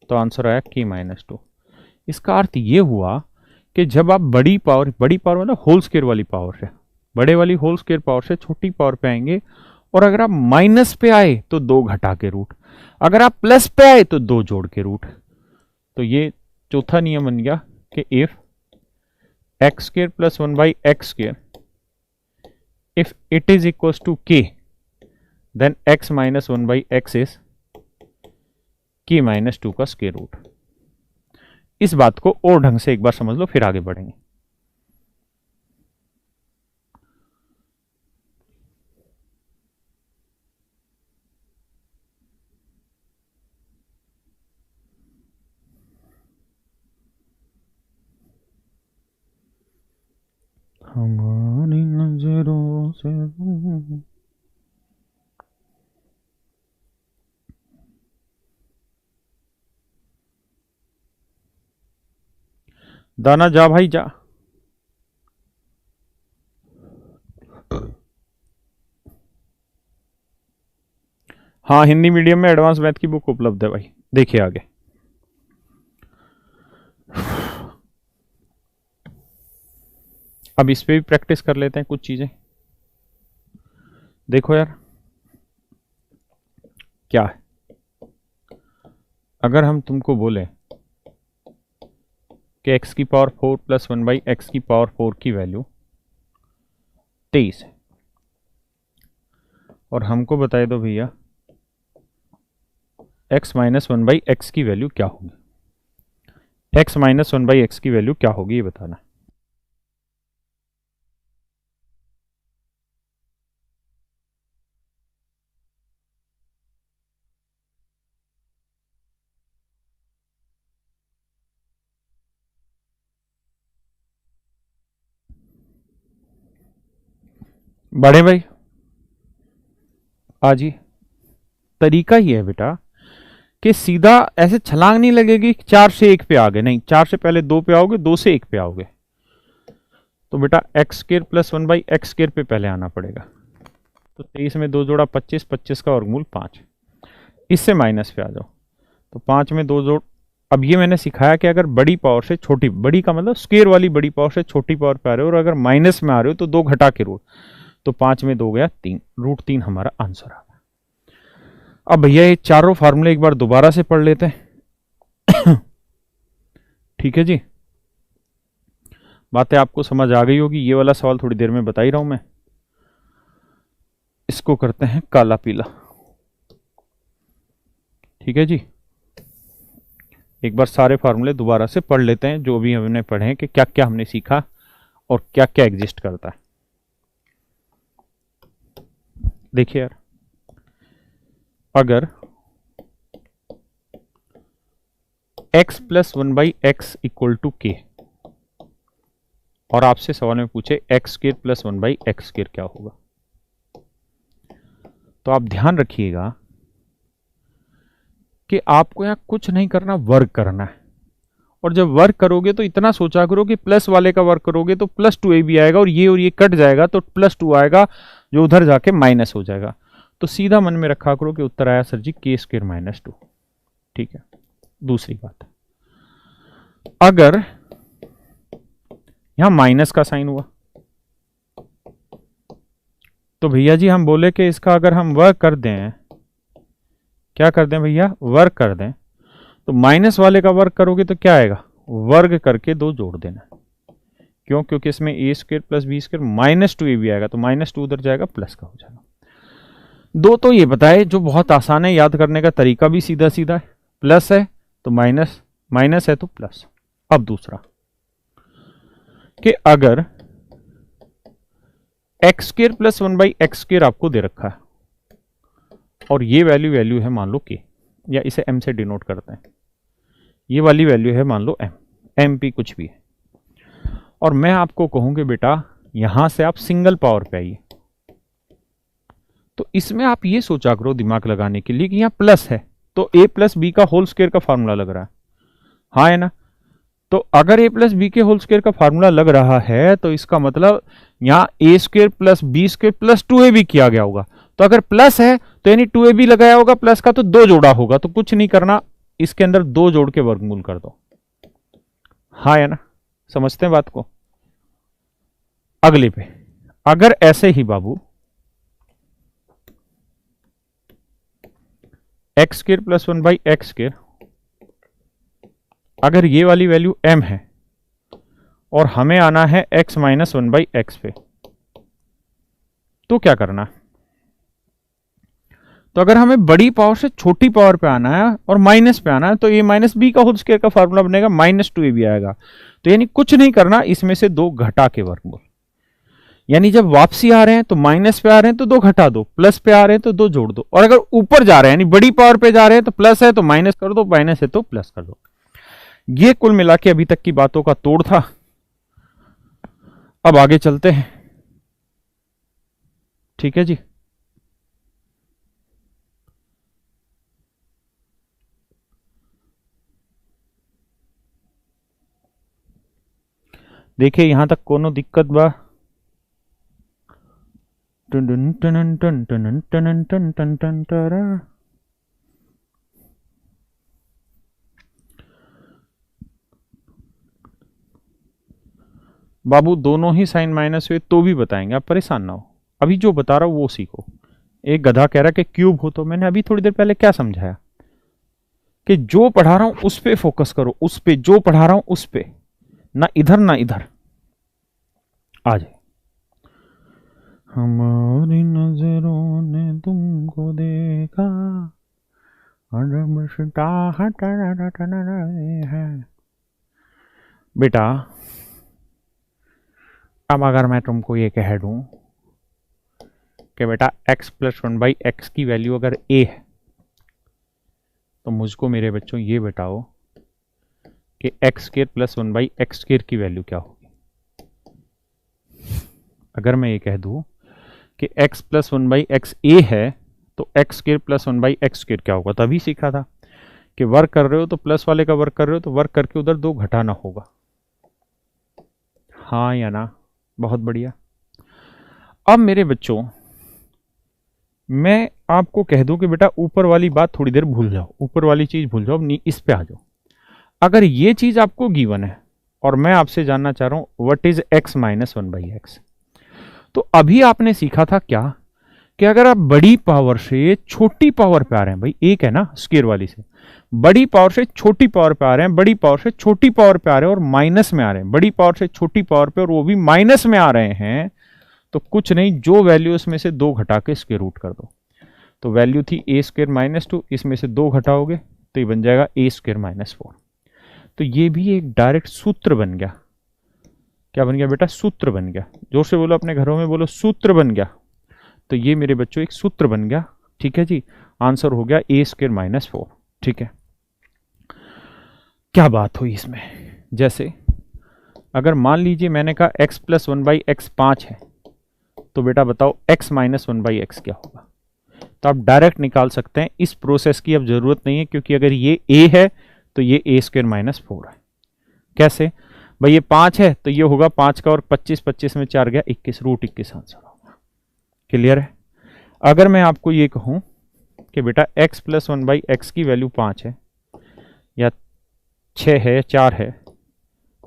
तो आंसर आया k-2। इसका अर्थ ये हुआ कि जब आप बड़ी पावर मतलब होल स्क्वायर वाली पावर से, बड़े वाली होल स्क्वायर पावर से छोटी पावर पे आएंगे, और अगर आप माइनस पे आए तो 2 घटा के रूट, अगर आप प्लस पे आए तो 2 जोड़ के रूट। तो ये चौथा नियम बन गया कि if x² + 1/x², if it is equals to k, then x - 1/x is k-2 का स्क्वायर रूट। इस बात को और ढंग से एक बार समझ लो, फिर आगे बढ़ेंगे। हमारी नजरों से दाना जा भाई जा। हाँ, हिंदी मीडियम में एडवांस मैथ की बुक उपलब्ध है भाई, देखिए आगे। अब इस पे भी प्रैक्टिस कर लेते हैं कुछ चीजें। देखो यार क्या है, अगर हम तुमको बोले कि x की पावर 4 + 1/x की पावर 4 की वैल्यू 23 है, और हमको बताए दो भैया x - 1/x की वैल्यू क्या होगी, x - 1/x की वैल्यू क्या होगी ये बताना। बढ़े भाई आजी। तरीका ही है बेटा कि सीधा ऐसे छलांग नहीं लगेगी 4 से 1 पे आ गए, नहीं, 4 से पहले 2 पे आओगे, 2 से 1 पे आओगे। तो बेटा x² + 1/x² पे पहले आना पड़ेगा। तो 23 में 2 जोड़ा 25, 25 का वर्गमूल 5। इससे माइनस पे आ जाओ, तो 5 में 2 जोड़। अब ये मैंने सिखाया कि अगर बड़ी पावर से छोटी, बड़ी का मतलब स्क्वायर वाली बड़ी पावर से छोटी पावर पे आ रहे हो, और अगर माइनस में आ रहे हो तो 2 घटा के रूट, तो 5 में 2 गया 3, √3 हमारा आंसर आ गया। अब भैया ये चारों फार्मूले एक बार दोबारा से पढ़ लेते हैं। ठीक है जी, बातें आपको समझ आ गई होगी। ये वाला सवाल थोड़ी देर में बता ही रहा हूं मैं। इसको करते हैं काला पीला। ठीक है जी, एक बार सारे फार्मूले दोबारा से पढ़ लेते हैं जो भी हमने पढ़े हैं, कि क्या क्या हमने सीखा और क्या क्या एग्जिस्ट करता है। देखिए यार, अगर x + 1/x = k, और आपसे सवाल में पूछे x² + 1/x² क्या होगा, तो आप ध्यान रखिएगा कि आपको यहां कुछ नहीं करना, वर्क करना है। और जब वर्क करोगे तो इतना सोचा करो कि प्लस वाले का वर्क करोगे तो +2ab आएगा, और ये कट जाएगा तो +2 आएगा, जो उधर जाके माइनस हो जाएगा। तो सीधा मन में रखा करो कि उत्तर आया सर जी k² - 2। ठीक है, दूसरी बात, अगर यहां माइनस का साइन हुआ, तो भैया जी हम बोले कि इसका अगर हम वर्क कर दें, क्या कर दें भैया, वर्क कर दें, तो माइनस वाले का वर्क करोगे तो क्या आएगा, वर्ग करके 2 जोड़ देना। क्यों, क्योंकि इसमें a² + b² -2ab आएगा, तो -2 उधर जाएगा, प्लस का हो जाएगा। 2 तो ये बताए जो बहुत आसान है, याद करने का तरीका भी सीधा सीधा है, प्लस है तो माइनस, माइनस है तो प्लस। अब दूसरा कि अगर x² + 1/x² आपको दे रखा है, और ये वैल्यू है मान लो k, या इसे m से डिनोट करते हैं, ये वाली वैल्यू है मान लो m p कुछ भी है, और मैं आपको कहूंगी बेटा यहां से आप सिंगल पावर पे आइए, तो इसमें आप ये सोचा करो दिमाग लगाने के लिए कि यहाँ प्लस है, तो a + b का होल स्क्वायर का फार्मूला लग रहा है, हाँ है ना। तो अगर a + b के होल स्क्वायर का फार्मूला लग रहा है, तो इसका मतलब यहाँ a² + b² + 2ab किया गया होगा। तो अगर प्लस है तो यानी 2ab लगाया होगा प्लस का, तो 2 जोड़ा होगा, तो कुछ नहीं करना, इसके अंदर 2 जोड़ के वर्गमूल कर दो। हाँ या ना, समझते हैं बात को। अगले पे अगर ऐसे ही बाबू x square plus 1/x square, अगर ये वाली वैल्यू m है और हमें आना है x माइनस 1/x पे, तो क्या करना है? तो अगर हमें बड़ी पावर से छोटी पावर पे आना है और माइनस पे आना है, तो a माइनस बी का होल स्क्वायर का फॉर्मूला बनेगा -2ab आएगा। तो यानी कुछ नहीं करना, इसमें से 2 घटा के वर्गमूल। यानी जब वापसी आ रहे हैं तो माइनस पे आ रहे हैं तो 2 घटा दो, प्लस पे आ रहे हैं तो 2 जोड़ दो, और अगर ऊपर जा रहे हैं यानी बड़ी पावर पे जा रहे हैं तो प्लस है तो माइनस कर दो, माइनस है तो प्लस कर दो। ये कुल मिला के अभी तक की बातों का तोड़ था। अब आगे चलते हैं, ठीक है जी। देखिए यहां तक कोनो दिक्कत बा? टन टन टन टन टन टन टन टन टन टरा। बाबू दोनों ही साइन माइनस हुए तो भी बताएंगे, आप परेशान ना हो। अभी जो बता रहा हूं वो सीखो। एक गधा कह रहा कि क्यूब हो, तो मैंने अभी थोड़ी देर पहले क्या समझाया कि जो पढ़ा रहा हूं उस पे फोकस करो, उस पे जो पढ़ा रहा हूं उस पे, ना इधर ना इधर। आ जाए। हमारी नजरों ने तुमको देखा है बेटा। अब अगर मैं तुमको ये कह दूं कि बेटा x प्लस 1/x की वैल्यू अगर a है, तो मुझको मेरे बच्चों ये बताओ कि x square plus 1/x square की वैल्यू क्या होगी। अगर मैं ये कह दूं कि x प्लस 1/x a है, तो x square plus 1/x square क्या होगा? तभी सीखा था कि वर्क कर रहे हो तो प्लस वाले का वर्क कर रहे हो तो वर्क करके उधर 2 घटाना होगा। हाँ या ना? बहुत बढ़िया। अब मेरे बच्चों मैं आपको कह दूं कि बेटा ऊपर वाली बात थोड़ी देर भूल जाओ, ऊपर वाली चीज भूल जाओ, इस पे आ जाओ। अगर ये चीज आपको गिवन है और मैं आपसे जानना चाह रहा हूं what is x minus 1/x, तो अभी आपने सीखा था क्या कि अगर आप बड़ी पावर से छोटी पावर पे आ रहे हैं, भाई एक है ना स्क्वायर वाली से, बड़ी पावर से छोटी पावर पे आ रहे हैं, बड़ी पावर से छोटी पावर पे आ रहे हैं और माइनस में आ रहे हैं, बड़ी पावर से छोटी पावर पे और वो भी माइनस में आ रहे हैं, तो कुछ नहीं, जो वैल्यू इसमें से 2 घटा के स्क्वायर रूट कर दो। तो वैल्यू थी a स्क्वायर माइनस 2, इसमें से 2 घटाओगे तो ये बन जाएगा a स्क्वायर माइनस 4। तो ये भी एक डायरेक्ट सूत्र बन गया। क्या बन गया बेटा? सूत्र बन गया। जोर से बोलो, अपने घरों में बोलो, सूत्र बन गया। तो ये मेरे बच्चों एक सूत्र बन गया, ठीक है जी। आंसर हो गया a स्क्वायर माइनस 4, ठीक है। क्या बात हुई इसमें? जैसे अगर मान लीजिए मैंने कहा x प्लस 1/x 5 है, तो बेटा बताओ x माइनस 1/x क्या होगा? तो आप डायरेक्ट निकाल सकते हैं, इस प्रोसेस की अब जरूरत नहीं है, क्योंकि अगर ये a है तो ये a स्क्वायर माइनस 4 है। कैसे भाई? ये 5 है तो ये होगा 5 का और 25, 25 में 4 गया 21, रूट 21 आंसर होगा। क्लियर है? अगर मैं आपको ये कहूं कि बेटा x प्लस 1/x की वैल्यू 5 है या 6 है, 4 है,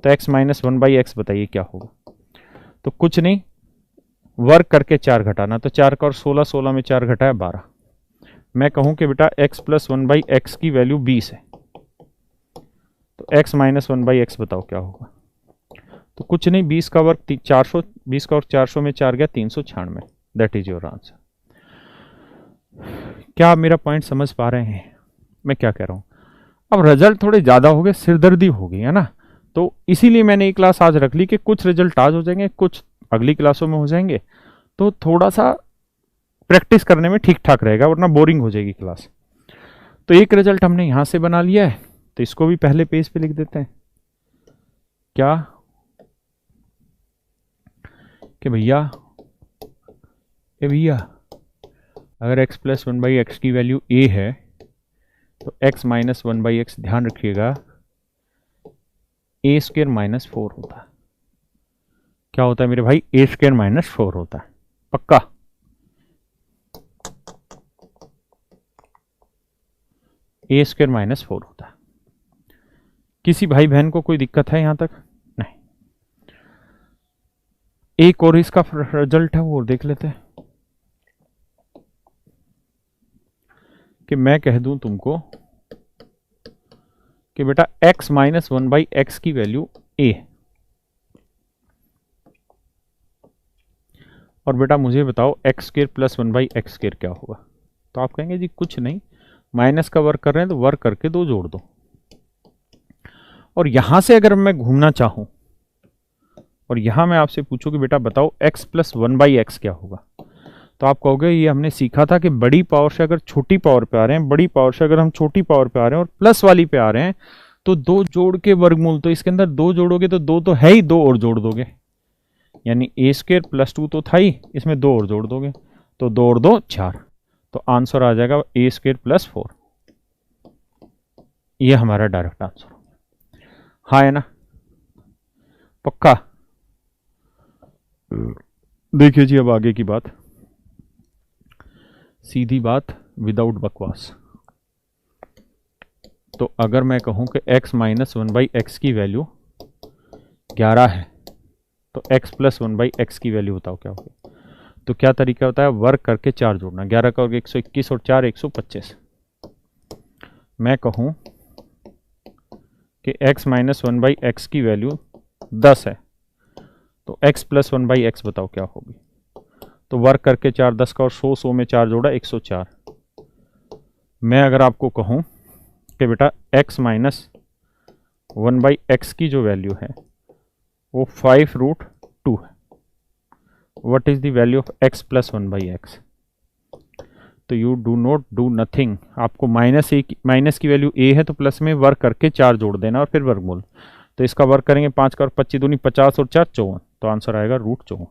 तो x माइनस 1/x बताइए क्या होगा? तो कुछ नहीं, वर्क करके 4 घटाना, तो 4 का और 16, 16 में 4 घटाया 12। मैं कहूं कि बेटा x प्लस 1/x की वैल्यू 20 है, तो x माइनस 1/x बताओ क्या होगा? तो कुछ नहीं, 20 का वर्क 400, 20 का और 400 में 4 गया 396। That is your answer. क्या आप मेरा पॉइंट समझ पा रहे हैं मैं क्या कह रहा हूं? अब रिजल्ट थोड़े ज्यादा हो गए, सिरदर्दी हो गई है ना, तो इसीलिए मैंने ये क्लास आज रख ली कि कुछ रिजल्ट आज हो जाएंगे, कुछ अगली क्लासों में हो जाएंगे, तो थोड़ा सा प्रैक्टिस करने में ठीक ठाक रहेगा, वरना बोरिंग हो जाएगी क्लास। तो एक रिजल्ट हमने यहां से बना लिया है, तो इसको भी पहले पेज पे लिख देते हैं। क्या कि भैया अगर x प्लस 1/x की वैल्यू a है, तो x माइनस 1/x, ध्यान रखिएगा, a स्क्वायर माइनस 4 होता है। क्या होता है मेरे भाई? a स्क्वायर माइनस 4 होता है। पक्का? ए स्क्वायर माइनस 4 होता है। किसी भाई बहन को कोई दिक्कत है यहां तक? नहीं। एक और इसका रिजल्ट है वो देख लेते हैं कि मैं कह दूं तुमको कि बेटा x माइनस 1/x की वैल्यू a है, और बेटा मुझे बताओ x square plus 1/x square क्या होगा। तो आप कहेंगे जी कुछ नहीं, माइनस का वर्क कर रहे हैं तो वर्क करके 2 जोड़ दो, और यहां से अगर मैं घूमना चाहूं और यहां मैं आपसे पूछूं कि बेटा बताओ x प्लस 1/x क्या होगा, तो आप कहोगे ये हमने सीखा था कि बड़ी पावर से अगर छोटी पावर पे आ रहे हैं, बड़ी पावर से अगर हम छोटी पावर पे आ रहे हैं और प्लस वाली पे आ रहे हैं तो 2 जोड़ के वर्गमूल, तो इसके अंदर 2 जोड़ोगे तो 2 तो है ही, 2 और जोड़ दोगे, यानी ए स्क्वायर प्लस 2 तो था ही, इसमें 2 और जोड़ दोगे तो 2 और 2 4, तो आंसर आ जाएगा ए स्क्वायर प्लस 4। ये हमारा डायरेक्ट आंसर। हाँ है ना, पक्का? देखिए जी अब आगे की बात, सीधी बात विदाउट बकवास। तो अगर मैं कहूं कि x माइनस 1/x की वैल्यू 11 है तो x प्लस 1/x की वैल्यू बताओ क्या होगी। तो क्या तरीका होता है, वर्क करके 4 जोड़ना, 11 का 121 और 4 125। मैं कहूं कि x माइनस 1/x की वैल्यू 10 है तो x प्लस 1/x बताओ क्या होगी। तो वर्क करके 4, 10 का और 100 में 4 जोड़ा 104। मैं अगर आपको कहूं कि बेटा x माइनस 1/x की जो वैल्यू है वो 5√2 है, what is the value of x plus 1/x। तो you do not do nothing, आपको माइनस की वैल्यू a है तो प्लस में वर्क करके 4 जोड़ देना और फिर वर्गमूल। तो इसका वर्क करेंगे 5 का और 25 दूनी 50 और 4 54, तो आंसर आएगा √54।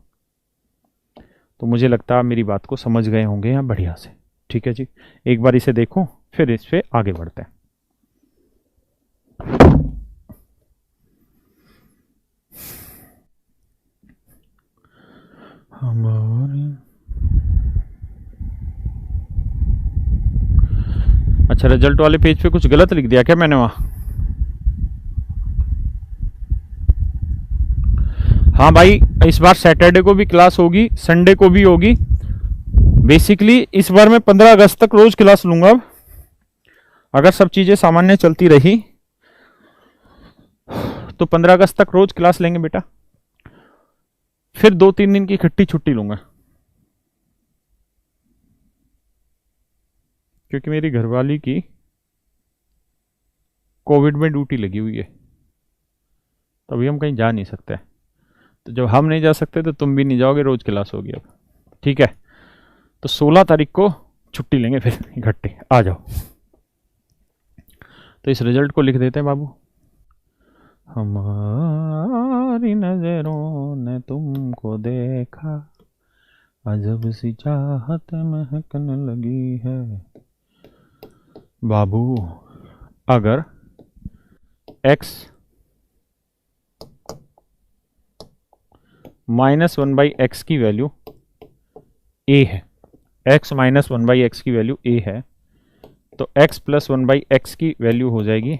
तो मुझे लगता है आप मेरी बात को समझ गए होंगे यहाँ बढ़िया से। ठीक है जी, एक बार इसे देखो फिर इस पे आगे बढ़ते हैं। अच्छा, रिजल्ट वाले पेज पे कुछ गलत लिख दिया क्या मैंने वहां? हाँ भाई, इस बार सैटरडे को भी क्लास होगी, संडे को भी होगी। बेसिकली इस बार मैं 15 अगस्त तक रोज क्लास लूंगा। अगर सब चीजें सामान्य चलती रही तो 15 अगस्त तक रोज क्लास लेंगे बेटा, फिर 2-3 दिन की इकट्ठी छुट्टी लूंगा, क्योंकि मेरी घरवाली की कोविड में ड्यूटी लगी हुई है, तभी हम कहीं जा नहीं सकते। तो जब हम नहीं जा सकते तो तुम भी नहीं जाओगे, रोज क्लास होगी अब। ठीक है, तो 16 तारीख को छुट्टी लेंगे फिर इकट्ठे, आ जाओ। तो इस रिजल्ट को लिख देते हैं बाबू। हमारी नजरों ने तुमको देखा, अजब सी चाहत महकने लगी है। बाबू अगर x माइनस 1/x की वैल्यू a है, x माइनस 1/x की वैल्यू a है, तो x प्लस 1/x की वैल्यू हो जाएगी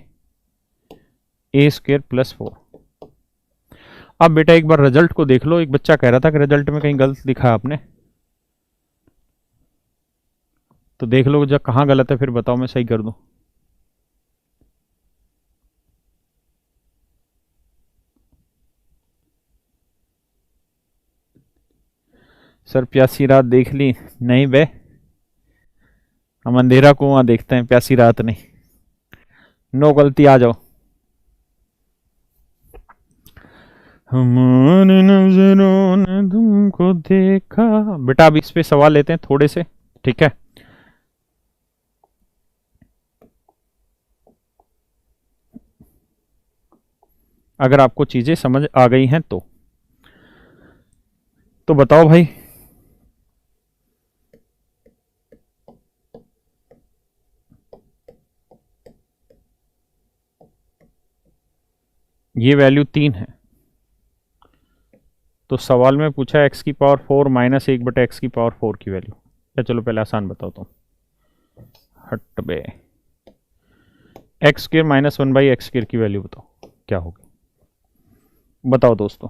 a स्क्वायर प्लस 4। अब बेटा एक बार रिजल्ट को देख लो। एक बच्चा कह रहा था कि रिजल्ट में कहीं गलत लिखा आपने, तो देख लो जब कहां गलत है फिर बताओ, मैं सही कर दूं। सर प्यासी रात देख ली? नहीं बे, हम अंधेरा कुआं देखते हैं, प्यासी रात नहीं। नो गलती, आ जाओ। हमारी नजरों ने तुमको देखा। बेटा अब इस पे सवाल लेते हैं थोड़े से, ठीक है? अगर आपको चीजें समझ आ गई हैं तो बताओ भाई। ये वैल्यू 3 है, तो सवाल में पूछा x की पावर 4 माइनस 1/x की पावर 4 की वैल्यू। या चलो पहले आसान बताओ तुम। हट बे, x square minus 1/x square की वैल्यू बताओ क्या होगी, बताओ दोस्तों।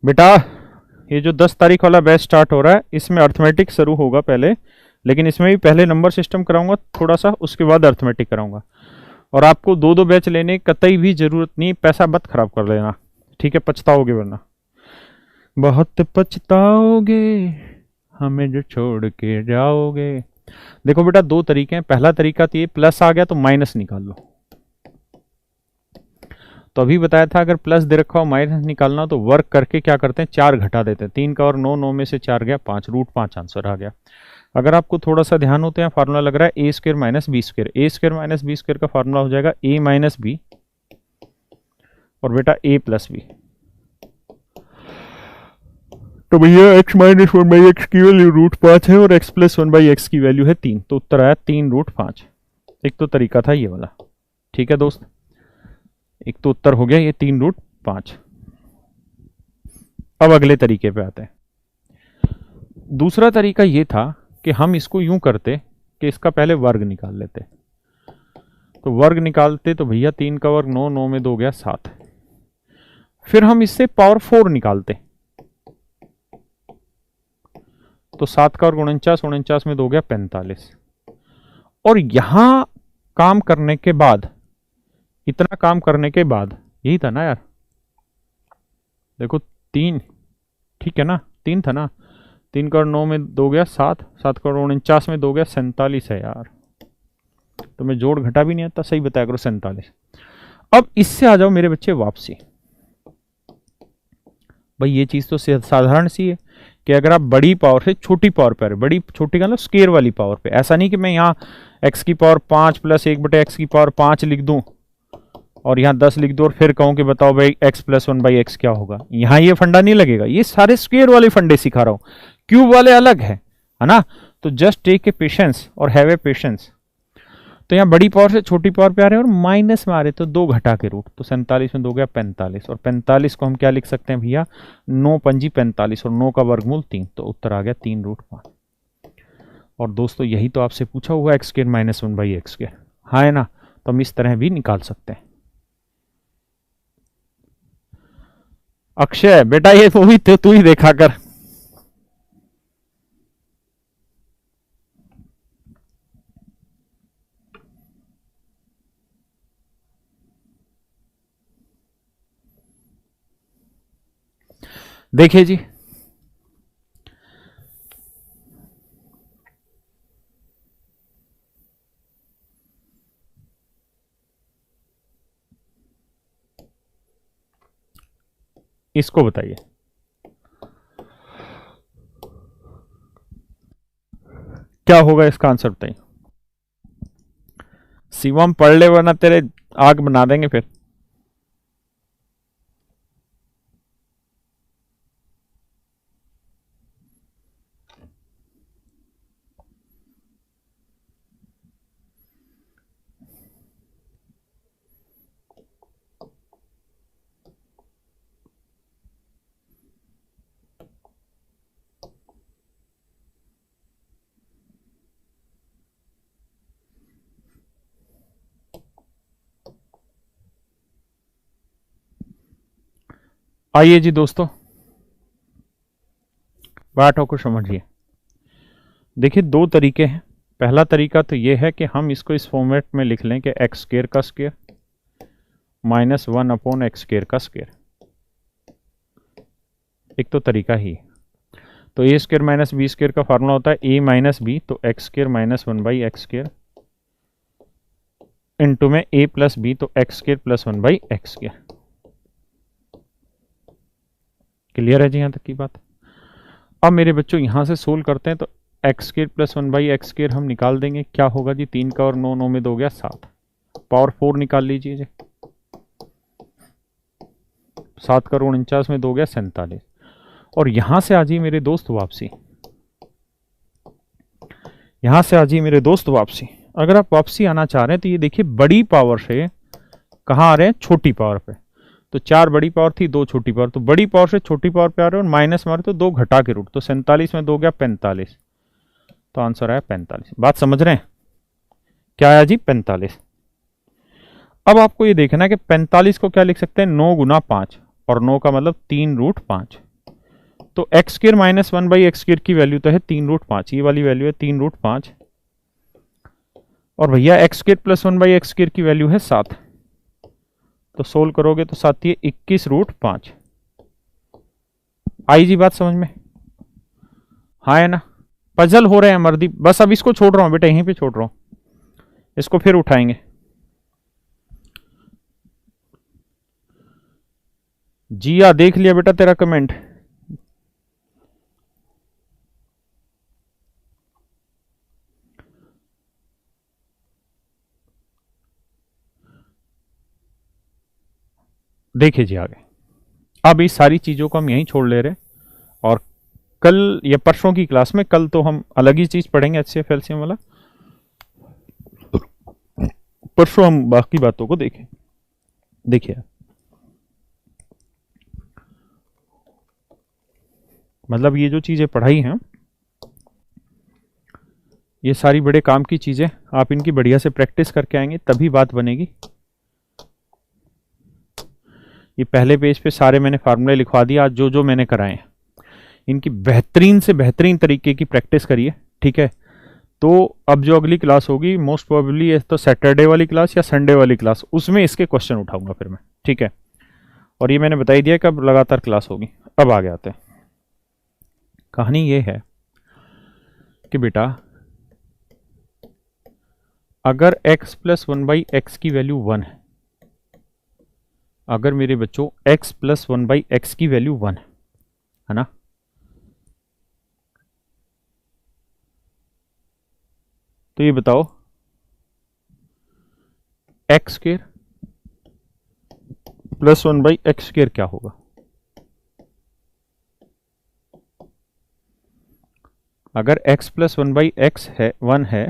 बेटा ये जो 10 तारीख वाला बैच स्टार्ट हो रहा है इसमें अर्थमेटिक शुरू होगा पहले, लेकिन इसमें भी पहले नंबर सिस्टम कराऊंगा थोड़ा सा, उसके बाद अर्थमेटिक कराऊंगा। और आपको दो दो बैच लेने की कतई भी जरूरत नहीं, पैसा मत खराब कर लेना, ठीक है, पछताओगे वरना, बहुत पछताओगे हमें जो छोड़ के जाओगे। देखो बेटा दो तरीके हैं, पहला तरीका तो ये प्लस आ गया तो माइनस निकाल लो। तो अभी बताया था अगर प्लस दे रखा हो माइनस निकालना तो वर्क करके क्या करते हैं, 4 घटा देते हैं, 3 का और 9, 9 में से 4 गया 5, √5 आंसर आ गया। अगर आपको थोड़ा सा ध्यान होते हैं फार्मूला लग रहा है ए स्क्र माइनस बी स्क्र, ए स्क्र माइनस बी स्क्र का फार्मूला हो जाएगा ए माइनस बी और बेटा ए प्लस बी। तो भैया x माइनस 1/x की वैल्यू √5 है और x प्लस 1/x की वैल्यू है 3, तो उत्तर आया 3√5। एक तो तरीका था ये वाला, ठीक है दोस्त, एक तो उत्तर हो गया ये 3√5। अब अगले तरीके पे आते हैं। दूसरा तरीका ये था कि हम इसको यूं करते कि इसका पहले वर्ग निकाल लेते। तो वर्ग निकालते तो भैया 3 का वर्ग 9, 9 में 2 गया 7, फिर हम इससे पावर 4 निकालते तो 7 का वर्ग 49, 49 में 2 गया 45। और यहां काम करने के बाद, इतना काम करने के बाद, यही था ना यार, देखो 3, ठीक है ना, 3 था ना, 3 का 9 में 2 गया 7, 7 का 49 में 2 गया 47 है यार, तो मैं जोड़ घटा भी नहीं आता, सही बताया करो 47। अब इससे आ जाओ मेरे बच्चे वापसी। भाई ये चीज तो साधारण सी है कि अगर आप बड़ी पावर से छोटी पावर पर, बड़ी छोटी का मतलब स्केयर वाली पावर पे, ऐसा नहीं कि मैं यहाँ x की पावर 5 प्लस 1/x की पावर 5 लिख दूं और यहाँ 10 लिख दो और फिर कहूं कि बताओ भाई x प्लस 1/x क्या होगा, यहाँ ये फंडा नहीं लगेगा, ये सारे स्क्वायर वाले फंडे सिखा रहा हूं, क्यूब वाले अलग है ना। तो जस्ट टेक ए पेशेंस और हैव ए पेशेंस। तो यहाँ बड़ी पावर से छोटी पावर पे आ रहे हैं और माइनस में आ रहे तो 2 घटा के रूट, तो 47 में 2 गया 45, और 45 को हम क्या लिख सकते हैं भैया, 9 पंजी 45 और 9 का वर्गमूल 3, तो उत्तर आ गया 3√5। और दोस्तों यही तो आपसे पूछा हुआ x square minus 1/x square, हाँ है ना, तो हम इस तरह भी निकाल सकते हैं। अक्षय बेटा ये वो भी तू ही देखा कर, देखिए जी इसको बताइए क्या होगा, इसका आंसर बताइए। शिवम पढ़ ले वरना तेरे आग बना देंगे फिर। आइए जी दोस्तों, बात को समझिए। देखिए दो तरीके हैं, पहला तरीका तो ये है कि हम इसको इस फॉर्मेट में लिख लें कि एक्स स्क्वायर का स्क्वायर माइनस 1/x स्क्वायर का स्क्वायर, एक तो तरीका ही। तो ए स्क्वायर माइनस बी स्क्वायर का फार्मूला होता है ए माइनस बी, तो x square minus 1/x square into में ए प्लस बी, तो x square plus 1/x square. Clear है जी यहां तक की बात। अब मेरे बच्चों यहां से सोल्व करते हैं, तो x square plus 1/x square हम निकाल देंगे, क्या होगा जी, 3 का और 9, 9 में 2 गया 7, पावर 4 निकाल लीजिए जी, 7 का 49 में 2 गया 47। और यहां से आ जाइए मेरे दोस्त वापसी, यहां से आ जाइए मेरे दोस्त वापसी। अगर आप वापसी आना चाह रहे हैं तो ये देखिए बड़ी पावर से कहाँ आ रहे हैं, छोटी पावर पे। तो 4 बड़ी पावर थी, 2 छोटी पावर, तो बड़ी पावर से छोटी पावर पे आ रहे हो, माइनस मारे तो 2 घटा के रूट, तो 47 में 2 गया 45, तो आंसर आया 45। बात समझ रहे हैं, क्या आया जी, 45। अब आपको ये देखना है कि 45 को क्या लिख सकते हैं, 9 गुना 5, और 9 का मतलब 3√5। तो एक्स स्क्र माइनस 1/x² की वैल्यू तो है 3√5, ये वाली वैल्यू है 3√5, और भैया एक्स स्क्र प्लस 1/x² की वैल्यू है 7। तो सोल्व करोगे तो साथ ही 21√5। आई जी बात समझ में, हाँ है ना, पजल हो रहे हैं मर्दी। बस अब इसको छोड़ रहा हूं बेटा, यहीं पे छोड़ रहा हूं, इसको फिर उठाएंगे। जिया देख लिया बेटा तेरा कमेंट। देखिए जी आगे, अब इस सारी चीजों को हम यहीं छोड़ ले रहे हैं, और कल या परसों की क्लास में, कल तो हम अलग ही चीज पढ़ेंगे HCF LCM वाला, परसों हम बाकी बातों को देखें। देखिए मतलब ये जो चीजें पढ़ाई हैं, ये सारी बड़े काम की चीजें, आप इनकी बढ़िया से प्रैक्टिस करके आएंगे तभी बात बनेगी। ये पहले पेज पे सारे मैंने फार्मूले लिखवा दिए, आज जो जो मैंने कराए हैं इनकी बेहतरीन से बेहतरीन तरीके की प्रैक्टिस करिए, ठीक है। तो अब जो अगली क्लास होगी मोस्ट प्रोबेबली तो सैटरडे वाली क्लास या संडे वाली क्लास, उसमें इसके क्वेश्चन उठाऊंगा फिर मैं, ठीक है। और ये मैंने बता ही दिया कब लगातार क्लास होगी। अब आगे आते हैं, कहानी ये है कि बेटा अगर x प्लस 1/x की वैल्यू 1 है, अगर मेरे बच्चों x प्लस 1/x की वैल्यू 1 है ना, तो ये बताओ x square plus 1/x square क्या होगा। अगर x प्लस 1/x है 1 है,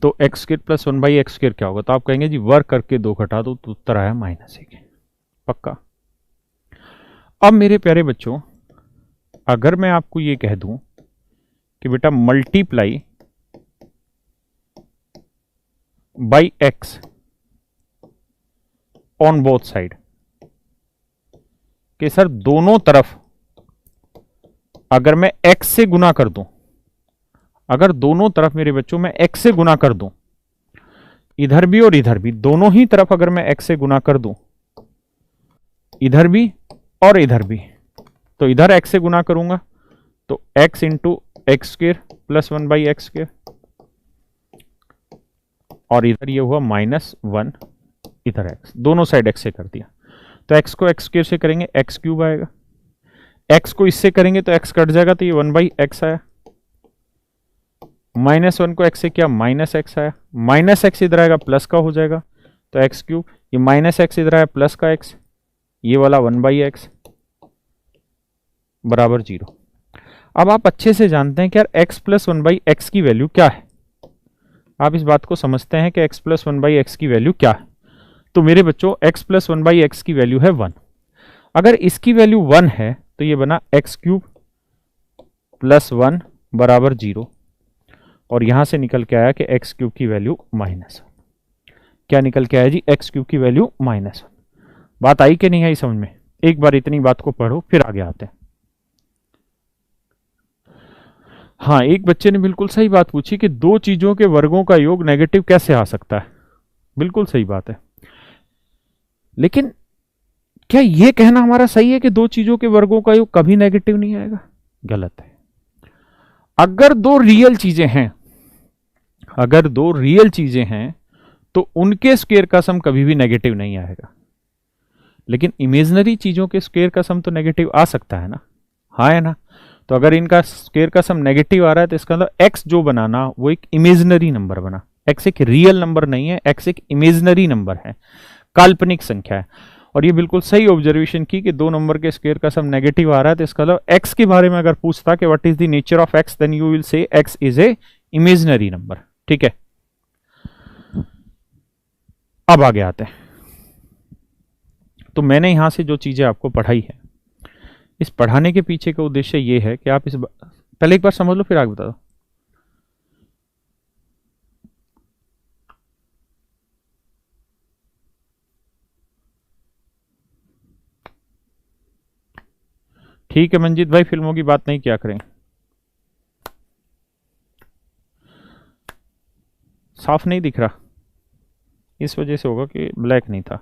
तो x square plus 1/x square क्या होगा। तो आप कहेंगे जी वर्क करके 2 घटा दो, तो उत्तर आया -1। पक्का। अब मेरे प्यारे बच्चों, अगर मैं आपको ये कह दूं कि बेटा multiply by x on both side, कि सर दोनों तरफ अगर मैं x से गुना कर दूं, अगर दोनों तरफ मेरे बच्चों में x से गुना कर दूं, इधर भी और इधर भी, दोनों ही तरफ अगर मैं x से गुना कर दूं, इधर भी और इधर भी, तो इधर x से गुना करूंगा तो x into x square plus 1/x square, और इधर ये हुआ -1, इधर x, दोनों साइड x से कर दिया। तो x को x स्क्र से करेंगे x क्यूब आएगा, x को इससे करेंगे तो x कट जाएगा, तो ये 1/x आया, -1 को x से किया -x आया, -x इधर आएगा प्लस का हो जाएगा, तो x क्यूब, ये -x इधर आया प्लस का x, ये वाला 1/x बराबर 0। अब आप अच्छे से जानते हैं कि यार x प्लस 1/x की वैल्यू क्या है, आप इस बात को समझते हैं कि x प्लस 1/x की वैल्यू क्या है। तो मेरे बच्चों x प्लस 1/x की वैल्यू है 1, अगर इसकी वैल्यू 1 है तो ये बना x क्यूब प्लस 1 बराबर 0, और यहां से निकल के आया कि x क्यूब की वैल्यू -1। क्या निकल के आया जी, x क्यूब की वैल्यू -1। बात आई कि नहीं आई समझ में, एक बार इतनी बात को पढ़ो फिर आगे आते हैं। हाँ, एक बच्चे ने बिल्कुल सही बात पूछी कि दो चीजों के वर्गों का योग नेगेटिव कैसे आ सकता है। बिल्कुल सही बात है, लेकिन क्या यह कहना हमारा सही है कि दो चीजों के वर्गों का योग कभी नेगेटिव नहीं आएगा? गलत है। अगर दो रियल चीजें हैं, अगर दो रियल चीजें हैं तो उनके स्क्वायर का सम कभी भी नेगेटिव नहीं आएगा, लेकिन इमेजिनरी चीजों के स्क्वायर का सम तो नेगेटिव आ सकता है ना, हाँ है ना। तो अगर इनका स्क्वायर का सम नेगेटिव आ रहा है तो इसका मतलब x जो बनाना वो एक इमेजिनरी नंबर बना, x एक रियल नंबर नहीं है, x एक इमेजिनरी नंबर है, काल्पनिक संख्या है। और ये बिल्कुल सही ऑब्जर्वेशन की कि दो नंबर के स्क्वायर का सम नेगेटिव आ रहा है, तो इसका मतलब x के बारे में अगर पूछता कि what is the nature of x, then you will say x is a imaginary number. ठीक है, अब आगे आते हैं। तो मैंने यहां से जो चीजें आपको पढ़ाई है, इस पढ़ाने के पीछे का उद्देश्य ये है कि आप पहले एक बार समझ लो फिर आगे बता दो। ठीक है मंजीत भाई, फिल्मों की बात नहीं किया करें। साफ नहीं दिख रहा, इस वजह से होगा कि ब्लैक नहीं था।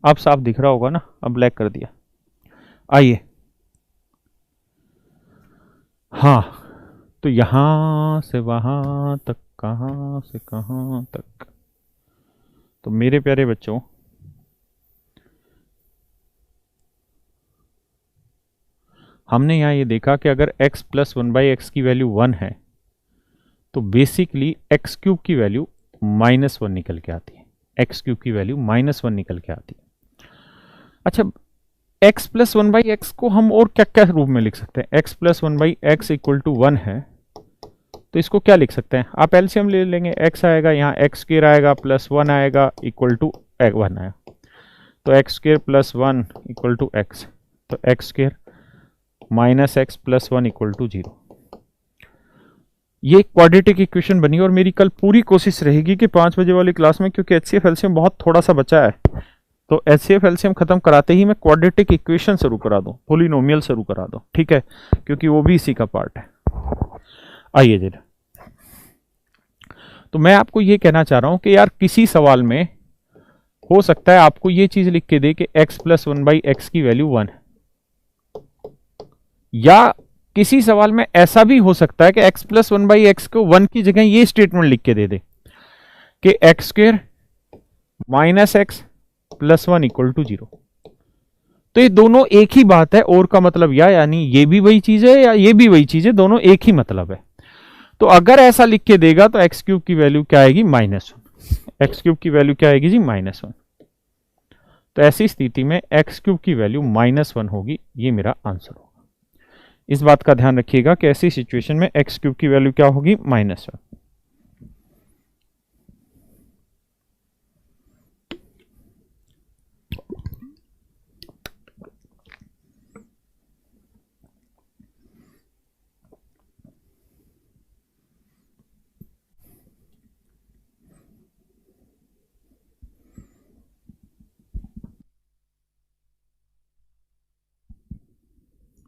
अब साफ दिख रहा होगा ना, अब ब्लैक कर दिया। आइए, हाँ, तो यहां से वहां तक, कहां से कहां तक। तो मेरे प्यारे बच्चों, हमने यहां ये देखा कि अगर x प्लस 1/x की वैल्यू 1 है तो बेसिकली x क्यूब की वैल्यू -1 निकल के आती है। x क्यूब की वैल्यू -1 निकल के आती है। अच्छा, x प्लस 1/x को हम और क्या क्या रूप में लिख सकते हैं? x plus 1/x equal to 1 है, तो इसको क्या लिख सकते हैं? आप एलसीएम ले लेंगे, x आएगा यहाँ, x स्क्वायर आएगा प्लस 1 आएगा इक्वल टू 1 आएगा, तो x square plus 1 equal to x, तो x square minus x plus 1 equal to 0। ये क्वाड्रेटिक इक्वेशन बनी और मेरी कल पूरी कोशिश रहेगी कि 5 बजे वाली क्लास में, क्योंकि एचसीएफ एलसीएम बहुत थोड़ा सा बचा है, तो एचसीएफ एलसीएम खत्म कराते ही मैं क्वाड्रेटिक इक्वेशन शुरू करा दूं, पॉलिनोमियल शुरू करा दूं, ठीक है, क्योंकि वो भी इसी का पार्ट है। आइए जरा, तो मैं आपको ये कहना चाह रहा हूं कि यार किसी सवाल में हो सकता है आपको ये चीज लिख के दे कि x प्लस 1/x की वैल्यू 1 है, या किसी सवाल में ऐसा भी हो सकता है कि x प्लस 1/x को 1 की जगह ये स्टेटमेंट लिख के दे दे कि x square minus x plus 1 equal to 0। तो ये दोनों एक ही बात है, और का मतलब यानी ये भी वही चीज है या ये भी वही चीज है, दोनों एक ही मतलब है। तो अगर ऐसा लिख के देगा तो एक्स क्यूब की वैल्यू क्या आएगी? -1। एक्स क्यूब की वैल्यू क्या आएगी जी? -1। तो ऐसी स्थिति में एक्स क्यूब की वैल्यू -1 होगी, ये मेरा आंसर होगा। इस बात का ध्यान रखिएगा कि ऐसी सिचुएशन में एक्स क्यूब की वैल्यू क्या होगी? -1।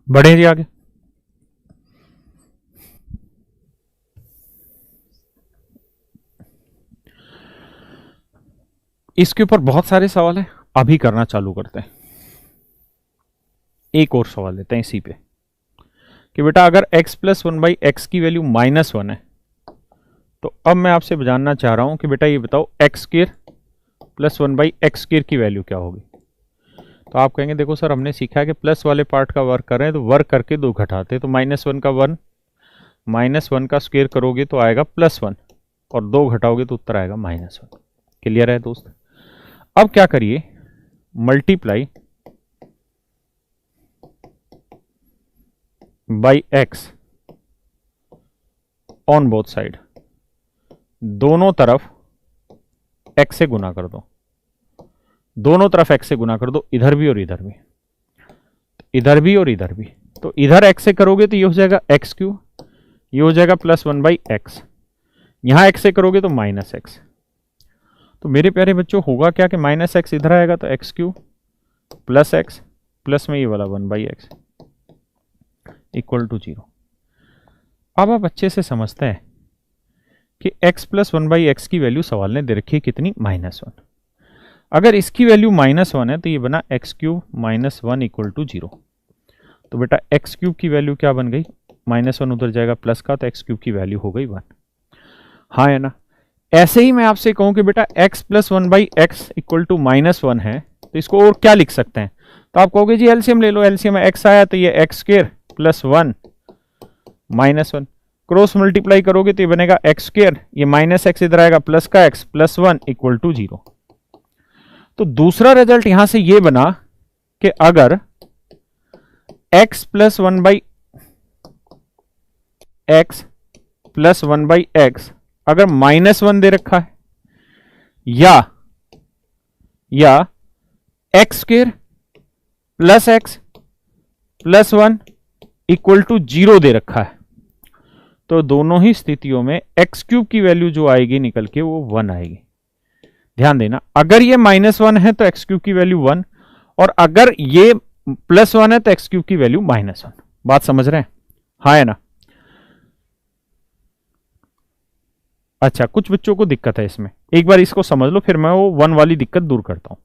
बढ़े जी आगे। इसके ऊपर बहुत सारे सवाल हैं, अभी करना चालू करते हैं। एक और सवाल लेते हैं इसी पे कि बेटा अगर x प्लस 1/x की वैल्यू -1 है, तो अब मैं आपसे जानना चाह रहा हूं कि बेटा ये बताओ x square plus 1/x square की वैल्यू क्या होगी? तो आप कहेंगे देखो सर, हमने सीखा है कि प्लस वाले पार्ट का वर्क कर रहे हैं तो वर्क करके 2 घटाते, तो -1 का 1, -1 का स्क्वायर करोगे तो आएगा +1, और 2 घटाओगे तो उत्तर आएगा -1। क्लियर है दोस्त? अब क्या करिए, multiply by x on both side, दोनों तरफ x से गुना कर दो, दोनों तरफ x से गुना कर दो, इधर भी और इधर भी, इधर भी और इधर भी। तो इधर x से करोगे तो ये हो जाएगा एक्स क्यूब, ये हो जाएगा +1/x, यहां x से करोगे तो -x। तो मेरे प्यारे बच्चों होगा क्या कि -x इधर आएगा तो x cube plus x plus में ये वाला 1/x इक्वल टू 0। अब आप अच्छे से समझते हैं कि x प्लस 1/x की वैल्यू सवाल ने दे रखी है कितनी? -1। अगर इसकी वैल्यू -1 है तो ये बना एक्स क्यूब -1 इक्वल टू 0। तो बेटा एक्स क्यूब की वैल्यू क्या बन गई? -1 उधर जाएगा प्लस का, तो एक्स क्यूब की वैल्यू हो गई 1। हाँ है ना? ऐसे ही मैं आपसे कहूं कि बेटा x plus 1/x equal to -1 है, तो इसको और क्या लिख सकते हैं? तो आप कहोगे जी एलसीएम ले लो, एलसीएम में x आया तो ये x square plus 1 -1, cross multiply करोगे तो ये बनेगा एक्स स्क्वायर, ये -x इधर आएगा प्लस का x प्लस 1 इक्वल टू 0। तो दूसरा रिजल्ट यहां से ये बना कि अगर x प्लस 1/x अगर -1 दे रखा है, या या x square plus x plus 1 equal to 0 दे रखा है, तो दोनों ही स्थितियों में एक्स क्यूब की वैल्यू जो आएगी निकल के वो 1 आएगी। ध्यान देना, अगर ये -1 है तो एक्स क्यूब की वैल्यू 1, और अगर ये +1 है तो एक्स क्यूब की वैल्यू -1। बात समझ रहे हैं? हाँ है ना? अच्छा, कुछ बच्चों को दिक्कत है इसमें, एक बार इसको समझ लो, फिर मैं वो 1 वाली दिक्कत दूर करता हूं।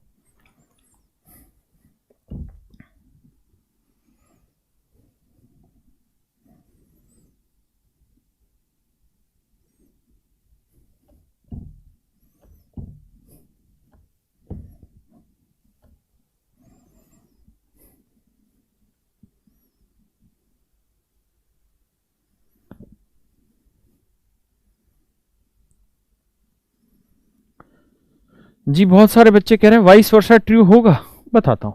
जी बहुत सारे बच्चे कह रहे हैं वाइस वर्सा ट्रू होगा, बताता हूं।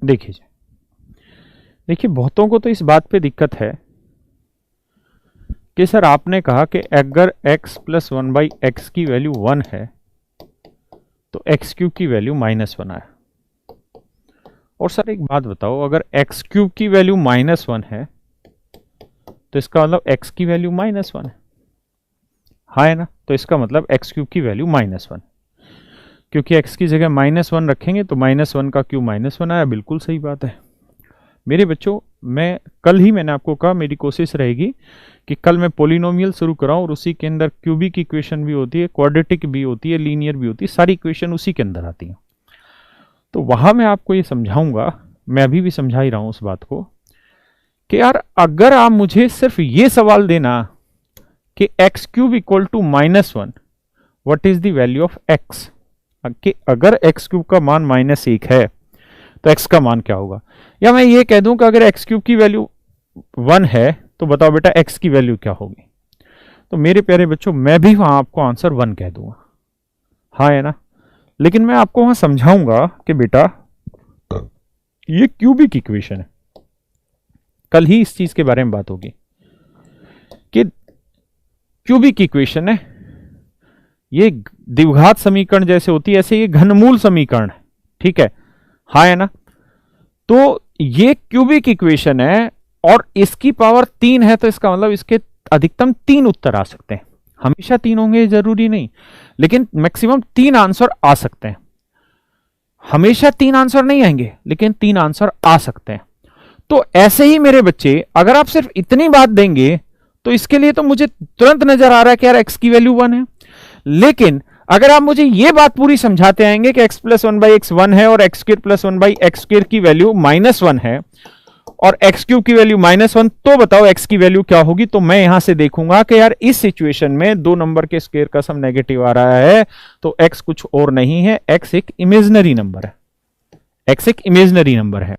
देखिए बहुतों को तो इस बात पे दिक्कत है कि सर आपने कहा कि अगर x + 1/x की वैल्यू 1 है तो एक्स क्यूब की वैल्यू -1 आए। और सर एक बात बताओ, अगर एक्स क्यूब की वैल्यू -1 है तो इसका मतलब एक्स की वैल्यू -1 है, हाँ है ना? तो इसका मतलब एक्स क्यूब की वैल्यू -1, क्योंकि एक्स की जगह -1 रखेंगे तो -1 का क्यूब -1 आया। बिल्कुल सही बात है मेरे बच्चों। मैंने आपको कहा मेरी कोशिश रहेगी कि कल मैं पॉलिनोमियल शुरू कराऊं और उसी के अंदर क्यूबिक इक्वेशन भी होती है, क्वाड्रेटिक भी होती है, लीनियर भी होती है, सारी इक्वेशन उसी के अंदर आती हैं। तो वहां मैं आपको ये समझाऊंगा, मैं अभी भी समझा ही रहा हूं उस बात को, कि यार अगर आप मुझे सिर्फ ये सवाल देना कि x cube equal to -1 what is the value of x, कि अगर एक्स क्यूब का मान -1 है तो एक्स का मान क्या होगा, या मैं ये कह दूं कि अगर एक्स क्यूब की वैल्यू 1 है तो बताओ बेटा एक्स की वैल्यू क्या होगी, तो मेरे प्यारे बच्चों मैं भी वहां आपको आंसर 1 कह दूंगा, हाँ है ना? लेकिन मैं आपको वहां समझाऊंगा कि बेटा ये क्यूबिक इक्वेशन है। कल ही इस चीज के बारे में बात होगी कि क्यूबिक इक्वेशन है, ये द्विघात समीकरण जैसे होती है, ऐसे ये घनमूल समीकरण है, ठीक है, हाँ है ना? तो ये क्यूबिक इक्वेशन है और इसकी पावर 3 है, तो इसका मतलब इसके अधिकतम 3 उत्तर आ सकते हैं। हमेशा 3 होंगे जरूरी नहीं, लेकिन मैक्सिमम 3 आंसर आ सकते हैं। हमेशा 3 आंसर नहीं आएंगे, लेकिन 3 आंसर आ सकते हैं। तो ऐसे ही मेरे बच्चे, अगर आप सिर्फ इतनी बात देंगे तो इसके लिए तो मुझे तुरंत नजर आ रहा है कि यार एक्स की वैल्यू 1 है। लेकिन अगर आप मुझे यह बात पूरी समझाते आएंगे कि x + 1/x 1 है और x² + 1/x² की वैल्यू -1 है और एक्स क्यूब की वैल्यू -1, तो बताओ एक्स की वैल्यू क्या होगी। तो मैं यहां से देखूंगा कि यार इस सिचुएशन में 2 नंबर के स्क्वायर का सम नेगेटिव आ रहा है, तो एक्स कुछ और नहीं है, एक्स एक इमेजिनरी नंबर है, एक्स एक इमेजिनरी नंबर है।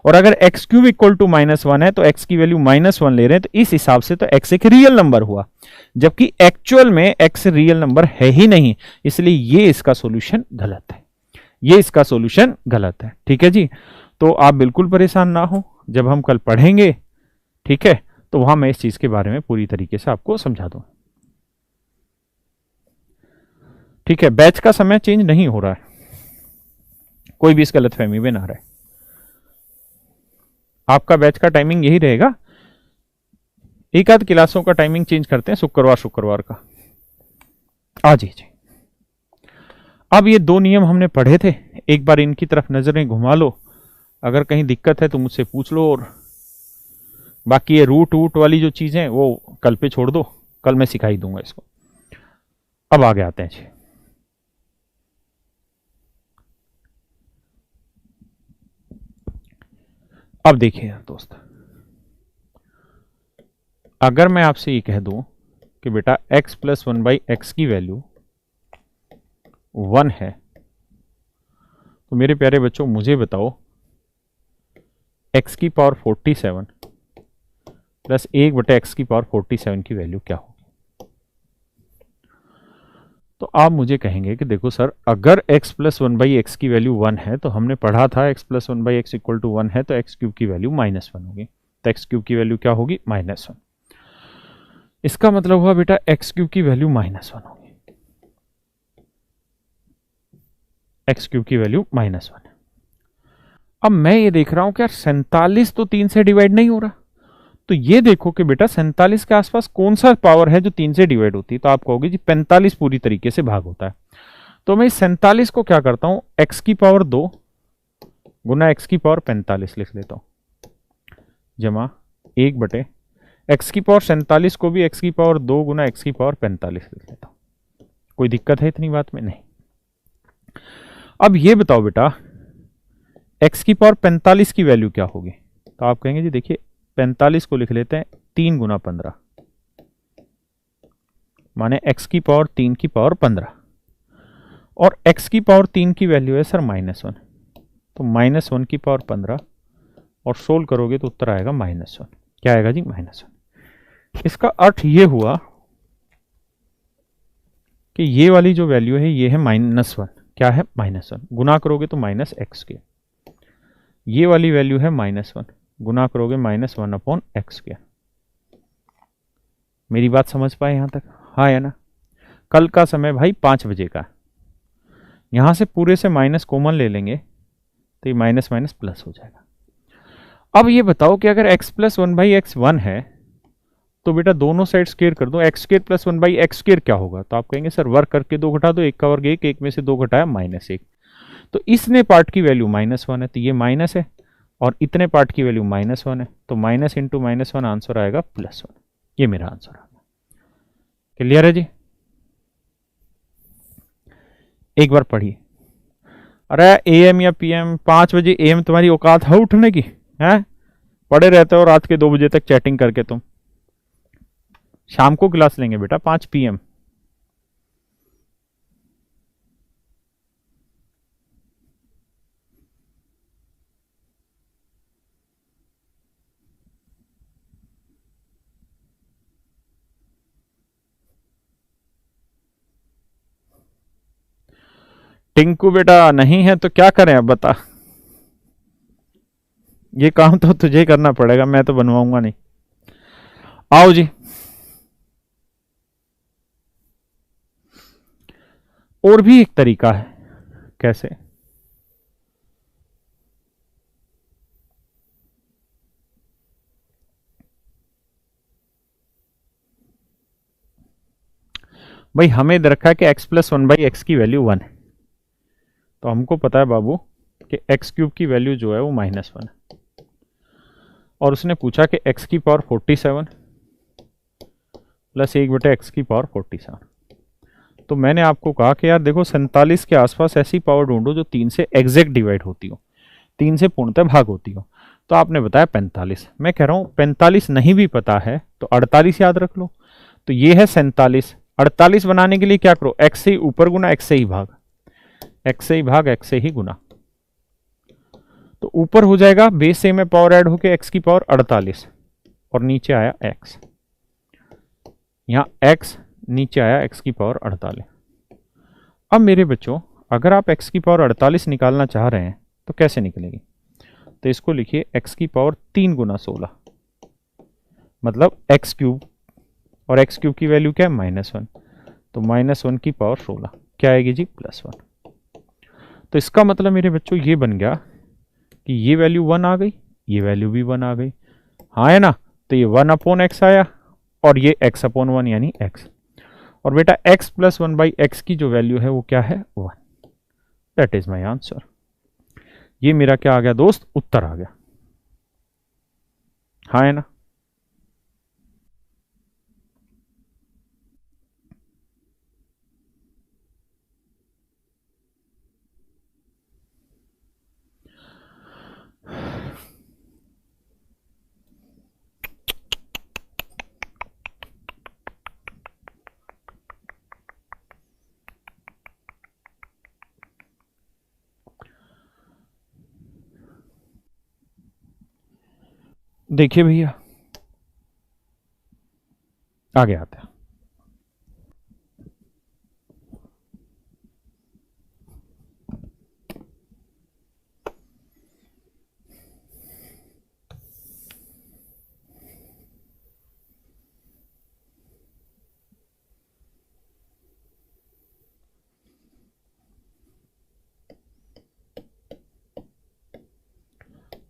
और अगर एक्स क्यूब इक्वल टू -1 है तो एक्स की वैल्यू -1 ले रहे हैं, तो इस हिसाब से तो एक्स एक रियल नंबर हुआ, जबकि एक्चुअल में एक्स रियल नंबर है ही नहीं, इसलिए ये इसका सॉल्यूशन गलत है, ये इसका सॉल्यूशन गलत है। ठीक है जी, तो आप बिल्कुल परेशान ना हो, जब हम कल पढ़ेंगे ठीक है तो वहां मैं इस चीज के बारे में पूरी तरीके से आपको समझा दूं। ठीक है, बैच का समय चेंज नहीं हो रहा है, कोई भी इस गलतफहमी में ना रहे, आपका बैच का टाइमिंग यही रहेगा। एक आध क्लासों का टाइमिंग चेंज करते हैं, शुक्रवार का। आ जी। अब ये 2 नियम हमने पढ़े थे, एक बार इनकी तरफ नजरें घुमा लो, अगर कहीं दिक्कत है तो मुझसे पूछ लो, और बाकी ये रूट वाली जो चीजें वो कल पे छोड़ दो, कल मैं सिखा ही दूंगा इसको। अब आगे आते हैं जी। अब देखिए यार दोस्त, अगर मैं आपसे ये कह दूं कि बेटा x + 1/x की वैल्यू 1 है, तो मेरे प्यारे बच्चों मुझे बताओ x की पावर 47 + 1/x की पावर 47 की वैल्यू क्या होगी। तो आप मुझे कहेंगे कि देखो सर, अगर x plus one by x की वैल्यू 1 है, तो हमने पढ़ा था x plus one by x equal to 1 है, तो एक्स क्यूब की वैल्यू -1 होगी। तो एक्स क्यूब की वैल्यू क्या होगी? -1। इसका मतलब हुआ बेटा एक्स क्यूब की वैल्यू -1 होगी। एक्स क्यूब की वैल्यू -1। अब मैं ये देख रहा हूं कि यार 47 तो 3 से डिवाइड नहीं हो रहा। तो ये देखो कि बेटा 47 के आसपास कौन सा पावर है जो 3 से डिवाइड होती है। तो आप कहोगे जी 45 पूरी तरीके से भाग होता है। तो मैं इस 47 को क्या करता हूं, x की पावर 2 गुना x की पावर 45 लिख लेता हूं, जमा 1 बटे x की पावर 47 को भी x की पावर 2 गुना x की पावर 45 लिख लेता हूं। कोई दिक्कत है इतनी बात में? नहीं। अब ये बताओ बेटा x की पावर 45 की वैल्यू क्या होगी? तो आप कहेंगे जी देखिए 45 को लिख लेते हैं 3 गुना 15, माने x की पावर 3 की पावर 15, और x की पावर 3 की वैल्यू है सर -1, तो -1 की पावर 15 और सोल्व करोगे तो उत्तर आएगा -1। क्या आएगा जी? -1। इसका अर्थ ये हुआ कि ये वाली जो वैल्यू है ये है -1। क्या है? -1। गुना करोगे तो -x²। ये वाली वैल्यू है -1, गुना करोगे -1/x²। मेरी बात समझ पाए यहां तक? हाँ है ना? कल का समय भाई 5 बजे का। यहां से पूरे से माइनस कॉमन ले लेंगे तो ये माइनस माइनस प्लस हो जाएगा। अब ये बताओ कि अगर x प्लस 1/x 1 है तो बेटा दोनों साइड स्क्वायर कर दो, x² प्लस 1/x² क्या होगा? तो आप कहेंगे सर वर्ग करके 2 घटा दो, 1 का वर्ग 1, 1 में से 2 घटाया -1। तो इसने पार्ट की वैल्यू -1 है, तो ये माइनस है, और इतने पार्ट की वैल्यू -1 है, तो माइनस इंटू -1 आंसर आएगा +1। ये मेरा आंसर आ गया। क्लियर है जी? एक बार पढ़िए। अरे AM या PM 5 बजे AM तुम्हारी औकात है उठने की? है पड़े रहते हो रात के 2 बजे तक चैटिंग करके। तुम शाम को क्लास लेंगे बेटा 5 PM। टिंकू बेटा नहीं है तो क्या करें अब बता? ये काम तो तुझे करना पड़ेगा, मैं तो बनवाऊंगा नहीं। आओ जी। और भी एक तरीका है। कैसे? भाई हमें दे रखा है कि x प्लस 1/x की वैल्यू 1 है, तो हमको पता है बाबू कि x³ की वैल्यू जो है वो -1 है, और उसने पूछा कि x की पावर 47 प्लस 1/x की पावर 47। तो मैंने आपको कहा कि यार देखो 47 के आसपास ऐसी पावर ढूंढो जो 3 से एग्जैक्ट डिवाइड होती हो, 3 से पूर्णतः भाग होती हो। तो आपने बताया 45। मैं कह रहा हूं 45 नहीं भी पता है तो 48 याद रख लो। तो ये है 47। 48 बनाने के लिए क्या करो, x से ही ऊपर गुना x से ही भाग, x से ही भाग x से ही गुना। तो ऊपर हो जाएगा बेस से में पावर ऐड होके x की पावर 48, और नीचे आया x, यहां x नीचे आया x की पावर 48। अब मेरे बच्चों अगर आप x की पावर 48 निकालना चाह रहे हैं तो कैसे निकलेगी? तो इसको लिखिए x की पावर 3 गुना 16, मतलब x³, और x³ की वैल्यू क्या है? -1, तो -1 की पावर 16 क्या आएगी जी? +1। तो इसका मतलब मेरे बच्चों ये बन गया कि ये वैल्यू 1 आ गई, ये वैल्यू भी 1 आ गई। हाँ है ना? तो ये 1/x आया, और ये x/1 यानी x। और बेटा x प्लस 1/x की जो वैल्यू है वो क्या है? 1। That is my answer. ये मेरा क्या आ गया दोस्त? उत्तर आ गया। हाँ है ना? देखिए भैया आगे आते हैं।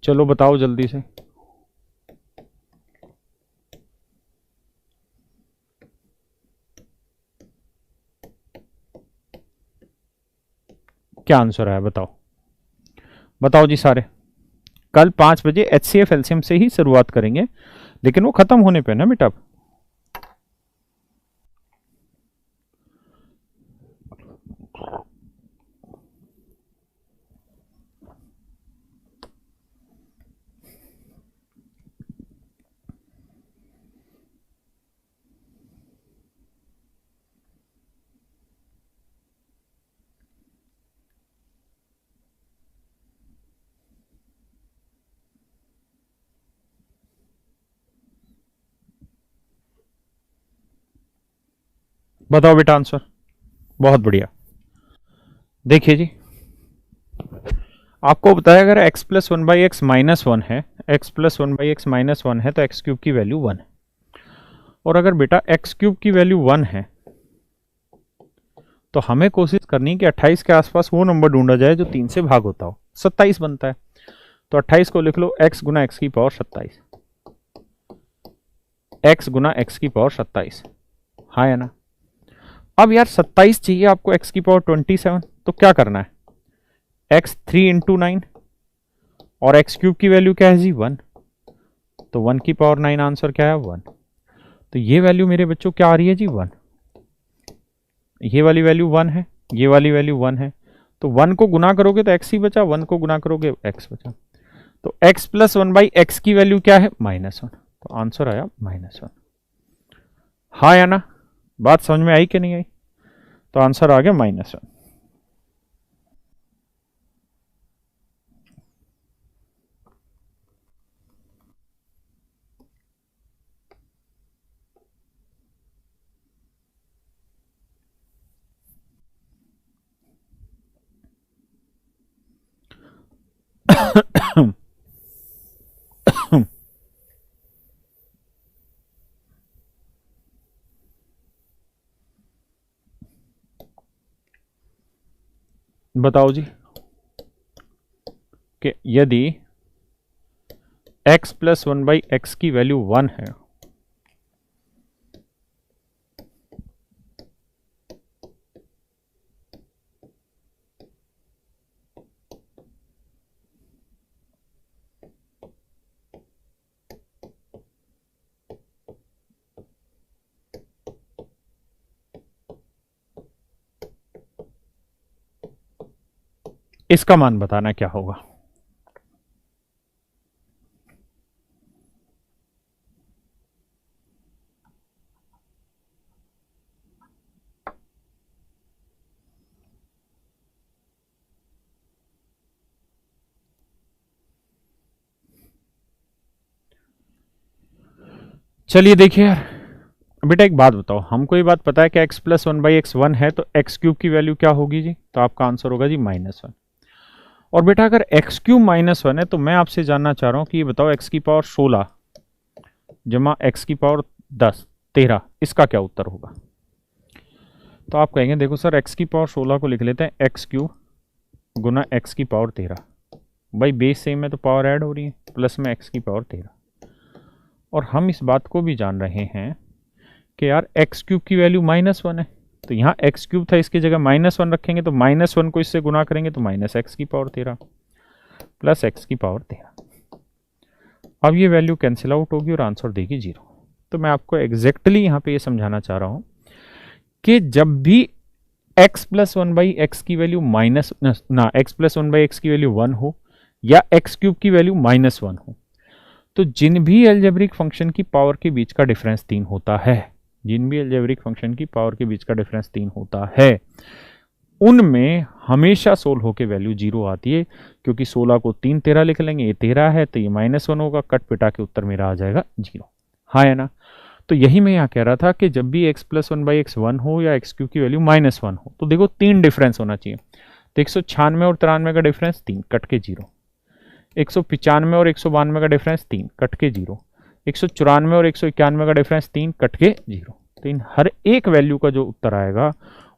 चलो बताओ जल्दी से। क्या आंसर आया बताओ, बताओ जी सारे। कल 5 बजे HCF एलसीएम से ही शुरुआत करेंगे, लेकिन वो खत्म होने पे ना बेटा। बताओ बेटा आंसर। बहुत बढ़िया। देखिए जी, आपको बताया अगर x plus one by x minus one है, x plus one by x minus one है तो एक्स क्यूब की वैल्यू वन है। और अगर बेटा एक्स क्यूब की वैल्यू वन है तो हमें कोशिश करनी है कि 28 के आसपास वो नंबर ढूंढा जाए जो 3 से भाग होता हो। 27 बनता है, तो 28 को लिख लो x गुना एक्स की पावर 27, x गुना एक्स की पावर 27। हाँ है ना। अब यार 27 चाहिए आपको x की पावर 27, तो क्या करना है, x 3 इंटू 9 और एक्स क्यूब की वैल्यू क्या है जी 1, तो 1 की पावर 9 आंसर क्या है 1। तो ये वैल्यू मेरे बच्चों क्या आ रही है जी 1। ये वाली वैल्यू 1 है, ये वाली वैल्यू 1 है, तो 1 को गुना करोगे तो x ही बचा, 1 को गुना करोगे x बचा। तो x plus one by x की वैल्यू क्या है -1, तो आंसर आया -1। हाँ या ना, बात समझ में आई कि नहीं आई, तो आंसर आ गया -1। बताओ जी कि यदि x plus one by x की वैल्यू 1 है इसका मान बताना क्या होगा। चलिए देखिए यार, बेटा एक बात बताओ, हमको ये बात पता है कि x plus one by x 1 है तो एक्स क्यूब की वैल्यू क्या होगी जी, तो आपका आंसर होगा जी -1। और बेटा अगर एक्स क्यूब -1 है तो मैं आपसे जानना चाह रहा हूं कि ये बताओ x की पावर 16 जमा x की पावर 10 13, इसका क्या उत्तर होगा। तो आप कहेंगे देखो सर x की पावर 16 को लिख लेते हैं एक्स क्यूब गुना x की पावर 13, भाई बेस सेम है तो पावर ऐड हो रही है, प्लस में x की पावर 13। और हम इस बात को भी जान रहे हैं कि यार एक्स क्यूब की वैल्यू -1 है, तो यहाँ एक्स क्यूब था इसकी जगह -1 रखेंगे, तो -1 को इससे गुना करेंगे तो -x की पावर 13 प्लस x की पावर 13। अब ये वैल्यू कैंसिल आउट होगी और आंसर देगी 0। तो मैं आपको एग्जैक्टली यहाँ पे ये समझाना चाह रहा हूँ कि जब भी x plus one by x की value x plus one by x की वैल्यू 1 हो या एक्स क्यूब की वैल्यू -1 हो, तो जिन भी अलजेब्रिक फंक्शन की पावर के बीच का डिफरेंस 3 होता है, जिन भी अलजेब्रिक फंक्शन की पावर के बीच का डिफरेंस 3 होता है, उनमें हमेशा सोल्व होके वैल्यू 0 आती है, क्योंकि 16 को 3 13 लिख लेंगे, ये 13 है तो ये -1 होगा, कट पिटा के उत्तर मेरा आ जाएगा 0। हाँ है ना। तो यही मैं यहाँ कह रहा था कि जब भी x plus one by x 1 हो या एक्स क्यूब की वैल्यू -1 हो, तो देखो 3 डिफरेंस होना चाहिए। तो 196 और 93 का डिफरेंस 3 कट के 0, 195 और 192 का डिफरेंस 3 कट के 0, 194 और 191 का डिफरेंस 3 कट के 0। तो इन हर एक वैल्यू का जो उत्तर आएगा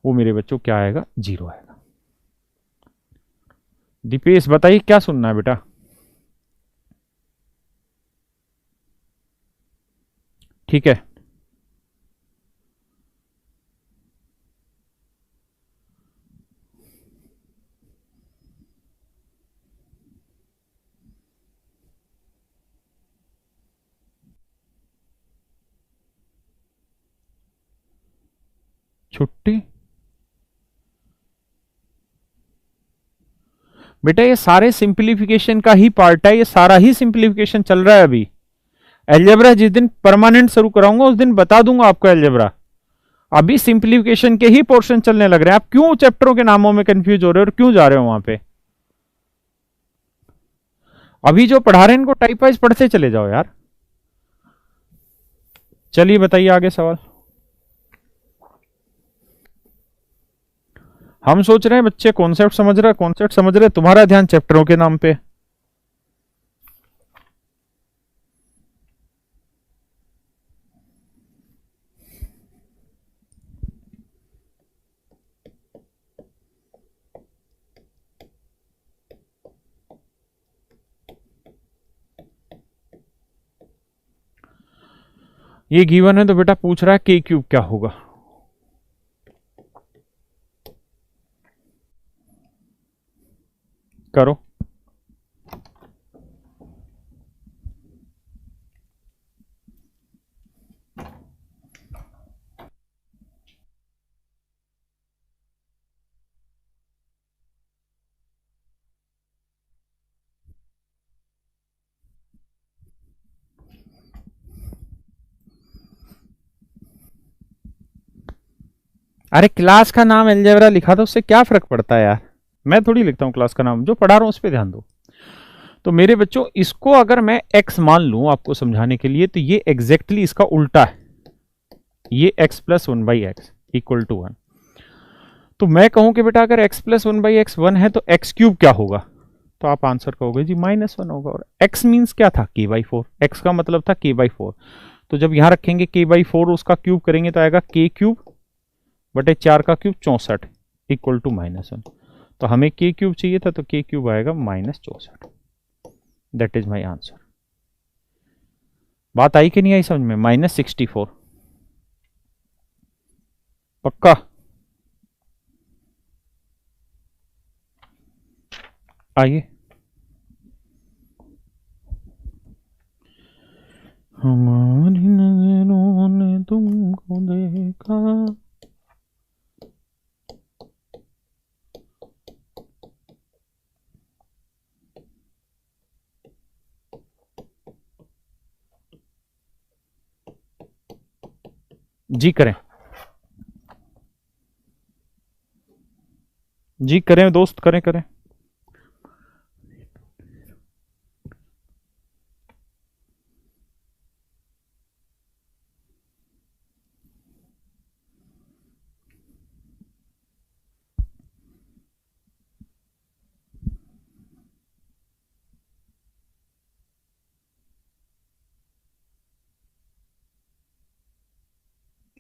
वो मेरे बच्चों क्या आएगा, 0 आएगा। दीपेश बताइए क्या सुनना है बेटा। ठीक है। छुट्टी। बेटा ये सारे सिंप्लीफिकेशन का ही पार्ट है, ये सारा ही सिंप्लीफिकेशन चल रहा है अभी। एल्जेब्रा जिस दिन परमानेंट शुरू कराऊंगा उस दिन बता दूंगा आपको एल्जेब्रा। अभी सिंप्लीफिकेशन के ही पोर्शन चलने लग रहे हैं। आप क्यों चैप्टरों के नामों में कंफ्यूज हो रहे हो और क्यों जा रहे हो वहां पे? अभी जो पढ़ा रहे हैं इनको टाइप वाइज पढ़ते चले जाओ यार। चलिए बताइए आगे सवाल। हम सोच रहे हैं बच्चे कॉन्सेप्ट समझ रहे, कॉन्सेप्ट समझ रहे, तुम्हारा ध्यान चैप्टरों के नाम पे। ये गिवन है तो बेटा पूछ रहा है के क्यूब क्या होगा। करो। अरे क्लास का नाम अलजेब्रा लिखा था, उससे क्या फर्क पड़ता है यार। मैं थोड़ी लिखता हूँ क्लास का नाम, जो पढ़ा रहा हूँ उस पर ध्यान दो। तो मेरे बच्चों इसको अगर मैं x मान लूं आपको समझाने के लिए, तो ये एग्जैक्टली इसका उल्टा है। ये x plus one by x equal to one. तो मैं कहूं कि बेटा अगर x plus one by x one है तो x क्यूब क्या होगा? तो आप आंसर कहोगे जी माइनस वन होगा। और x मीन्स क्या था? k by four. एक्स का मतलब था k बाई फोर। तो जब यहां रखेंगे k बाई फोर, उसका क्यूब करेंगे तो आएगा k क्यूब बटे चार का cube 64 equal to minus one. तो हमें k क्यूब चाहिए था तो k क्यूब आएगा minus 64। That is my answer. बात आई कि नहीं आई समझ में? माइनस 64 पक्का? आइए। हमारी नजरों ने तुमको देखा। जी करें, जी करें दोस्त, करें करें।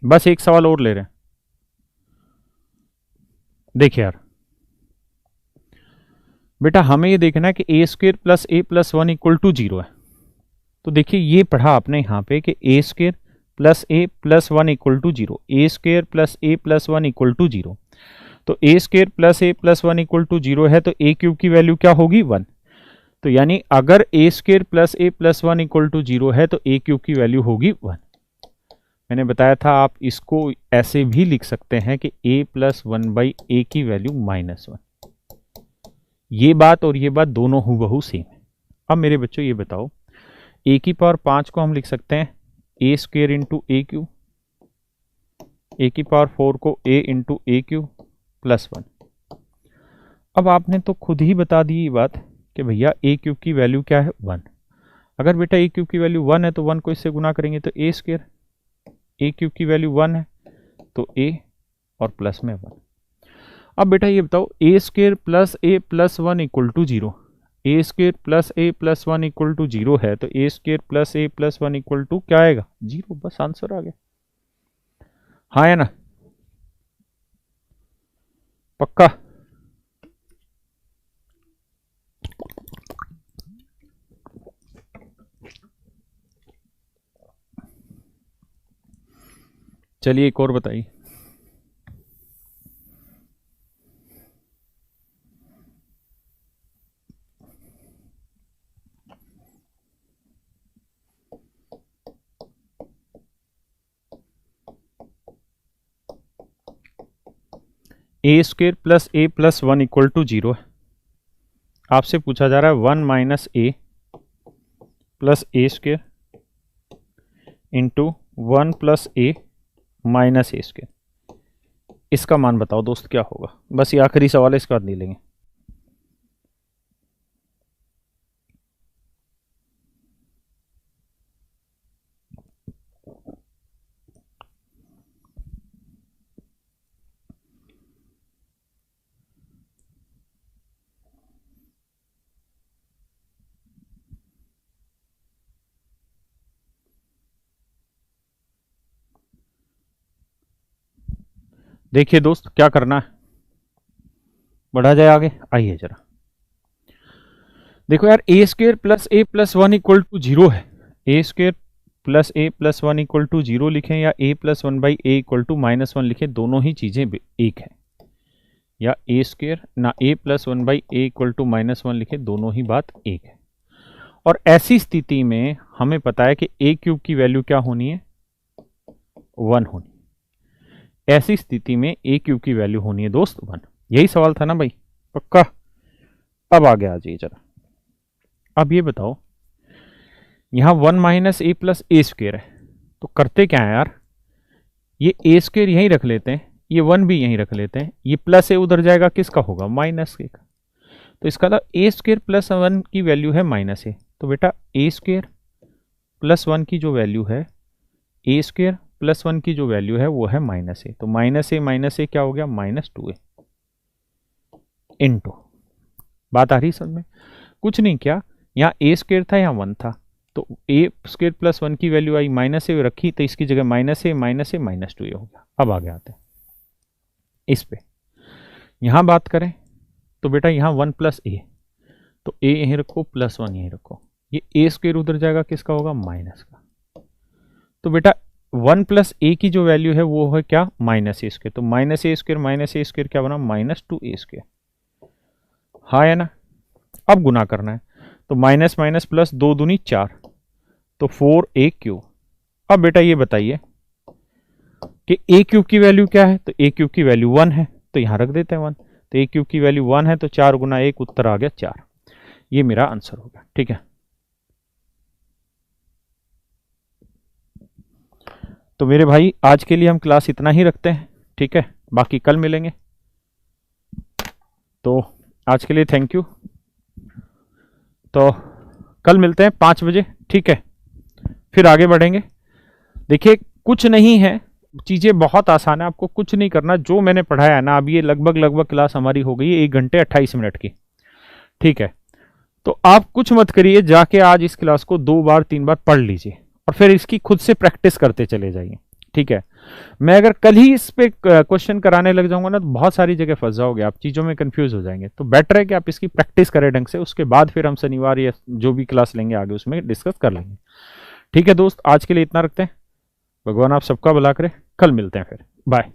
बस एक सवाल और ले रहे हैं। देखिए यार बेटा, हमें ये देखना है कि a square plus a plus one equal to zero है। तो देखिए ये पढ़ा आपने यहाँ पे कि a square plus a plus one equal to zero, a square plus a plus one equal to zero. तो a square plus a plus one equal to zero है तो ए क्यूब की वैल्यू क्या होगी? वन। तो यानी अगर a square plus a plus one equal to zero है तो ए क्यूब की वैल्यू होगी वन। मैंने बताया था आप इसको ऐसे भी लिख सकते हैं कि a प्लस वन बाई ए की वैल्यू माइनस वन। ये बात और ये बात दोनों हूबहू सेम है। अब मेरे बच्चों ये बताओ, a की पावर 5 को हम लिख सकते हैं ए स्क्वेयर इंटू ए क्यू, ए की पावर 4 को a into A Q plus one. अब आपने तो खुद ही बता दी ये बात कि भैया ए क्यूब की वैल्यू क्या है? वन। अगर बेटा ए क्यूब की वैल्यू वन है तो वन को इससे गुना करेंगे तो ए स्क्वेयर, ए क्यूब की वैल्यू वन है तो ए और प्लस में वन। अब बेटा ये बताओ, a square plus one equal to zero, a square plus a plus one equal to zero है तो a square plus a plus one equal to क्या आएगा? जीरो। बस आंसर आ गया। हाँ है ना? पक्का? चलिए एक और बताइए। A square plus a plus one equal to zero है। आपसे पूछा जा रहा है one minus a plus a square into one plus a minus a square. इसका मान बताओ दोस्त क्या होगा। बस ये आखिरी सवाल है, इसके बाद नहीं लेंगे। देखिए दोस्त क्या करना है, बढ़ा जाए आगे, आइए जरा देखो यार। A square plus one equal to zero है। A square plus one equal to zero लिखें या a plus one by a equal to minus one लिखें, दोनों ही चीजें एक है। या ए स्क्वेयर ना a plus one by a equal to minus one लिखें, दोनों ही बात एक है। और ऐसी स्थिति में हमें पता है कि ए क्यूब की वैल्यू क्या होनी है, वन होनी। ऐसी स्थिति में ए क्यूब की वैल्यू होनी है दोस्त वन। यही सवाल था ना भाई, पक्का। अब आगे आ जाइए जरा। अब ये बताओ, यहां one minus a plus a square है, तो करते क्या है यार, ये ए स्क्वेयर यहीं रख लेते हैं, ये वन भी यहीं रख लेते हैं, ये प्लस ए उधर जाएगा, किसका होगा, माइनस ए का। तो इसका मतलब ए स्क्वेयर प्लस वन की वैल्यू है माइनस ए। तो बेटा ए स्क्वेयर प्लस वन की जो वैल्यू है, ए स्क्वेयर प्लस वन की जो वैल्यू है वो है माइनस ए। तो माइनस ए क्या हो गया, माइनस टू ए इनटू। बात आ रही समझ में। कुछ नहीं किया, यहाँ ए स्क्वेयर था, यहाँ वन था, तो ए स्क्वेयर प्लस वन की वैल्यू आई माइनस ए रखी, तो इसकी जगह माइनस ए माइनस टू ए हो गया। अब आगे आते हैं इस पे। यहां बात करें तो बेटा यहाँ वन प्लस ए, तो ए यहीं रखो प्लस वन यहीं रखो, ये ए स्क्वेयर उधर जाएगा, किसका होगा, माइनस का। तो बेटा वन प्लस ए की जो वैल्यू है वो है क्या, माइनस ए स्क्वेयर। तो माइनस ए स्क्वेयर क्या बना, माइनस टू ए स्क्वेयर। हाँ है ना। अब गुना करना है, तो माइनस माइनस प्लस, दो दूनी चार, तो फोर ए क्यूब। अब बेटा ये बताइए कि ए क्यूब की वैल्यू क्या है, तो ए क्यूब की वैल्यू वन है, तो यहां रख देते हैं वन। तो ए क्यूब की वैल्यू वन है, तो चार गुना एक, उत्तर आ गया चार। ये मेरा आंसर हो गया, ठीक है। तो मेरे भाई आज के लिए हम क्लास इतना ही रखते हैं, ठीक है, बाकी कल मिलेंगे। तो आज के लिए थैंक यू। तो कल मिलते हैं 5 बजे, ठीक है, फिर आगे बढ़ेंगे। देखिए कुछ नहीं है, चीज़ें बहुत आसान है, आपको कुछ नहीं करना। जो मैंने पढ़ाया है ना, अब ये लगभग क्लास हमारी हो गई है 1 घंटे 28 मिनट की, ठीक है। तो आप कुछ मत करिए, जाके आज इस क्लास को 2 बार 3 बार पढ़ लीजिए और फिर इसकी खुद से प्रैक्टिस करते चले जाइए, ठीक है। मैं अगर कल ही इस पे क्वेश्चन कराने लग जाऊंगा ना, तो बहुत सारी जगह फंस जाओगे आप, चीज़ों में कंफ्यूज हो जाएंगे। तो बेटर है कि आप इसकी प्रैक्टिस करें ढंग से, उसके बाद फिर हम शनिवार या जो भी क्लास लेंगे आगे उसमें डिस्कस कर लेंगे, ठीक है दोस्त। आज के लिए इतना रखते हैं, भगवान आप सबका भला करे, कल मिलते हैं फिर, बाय।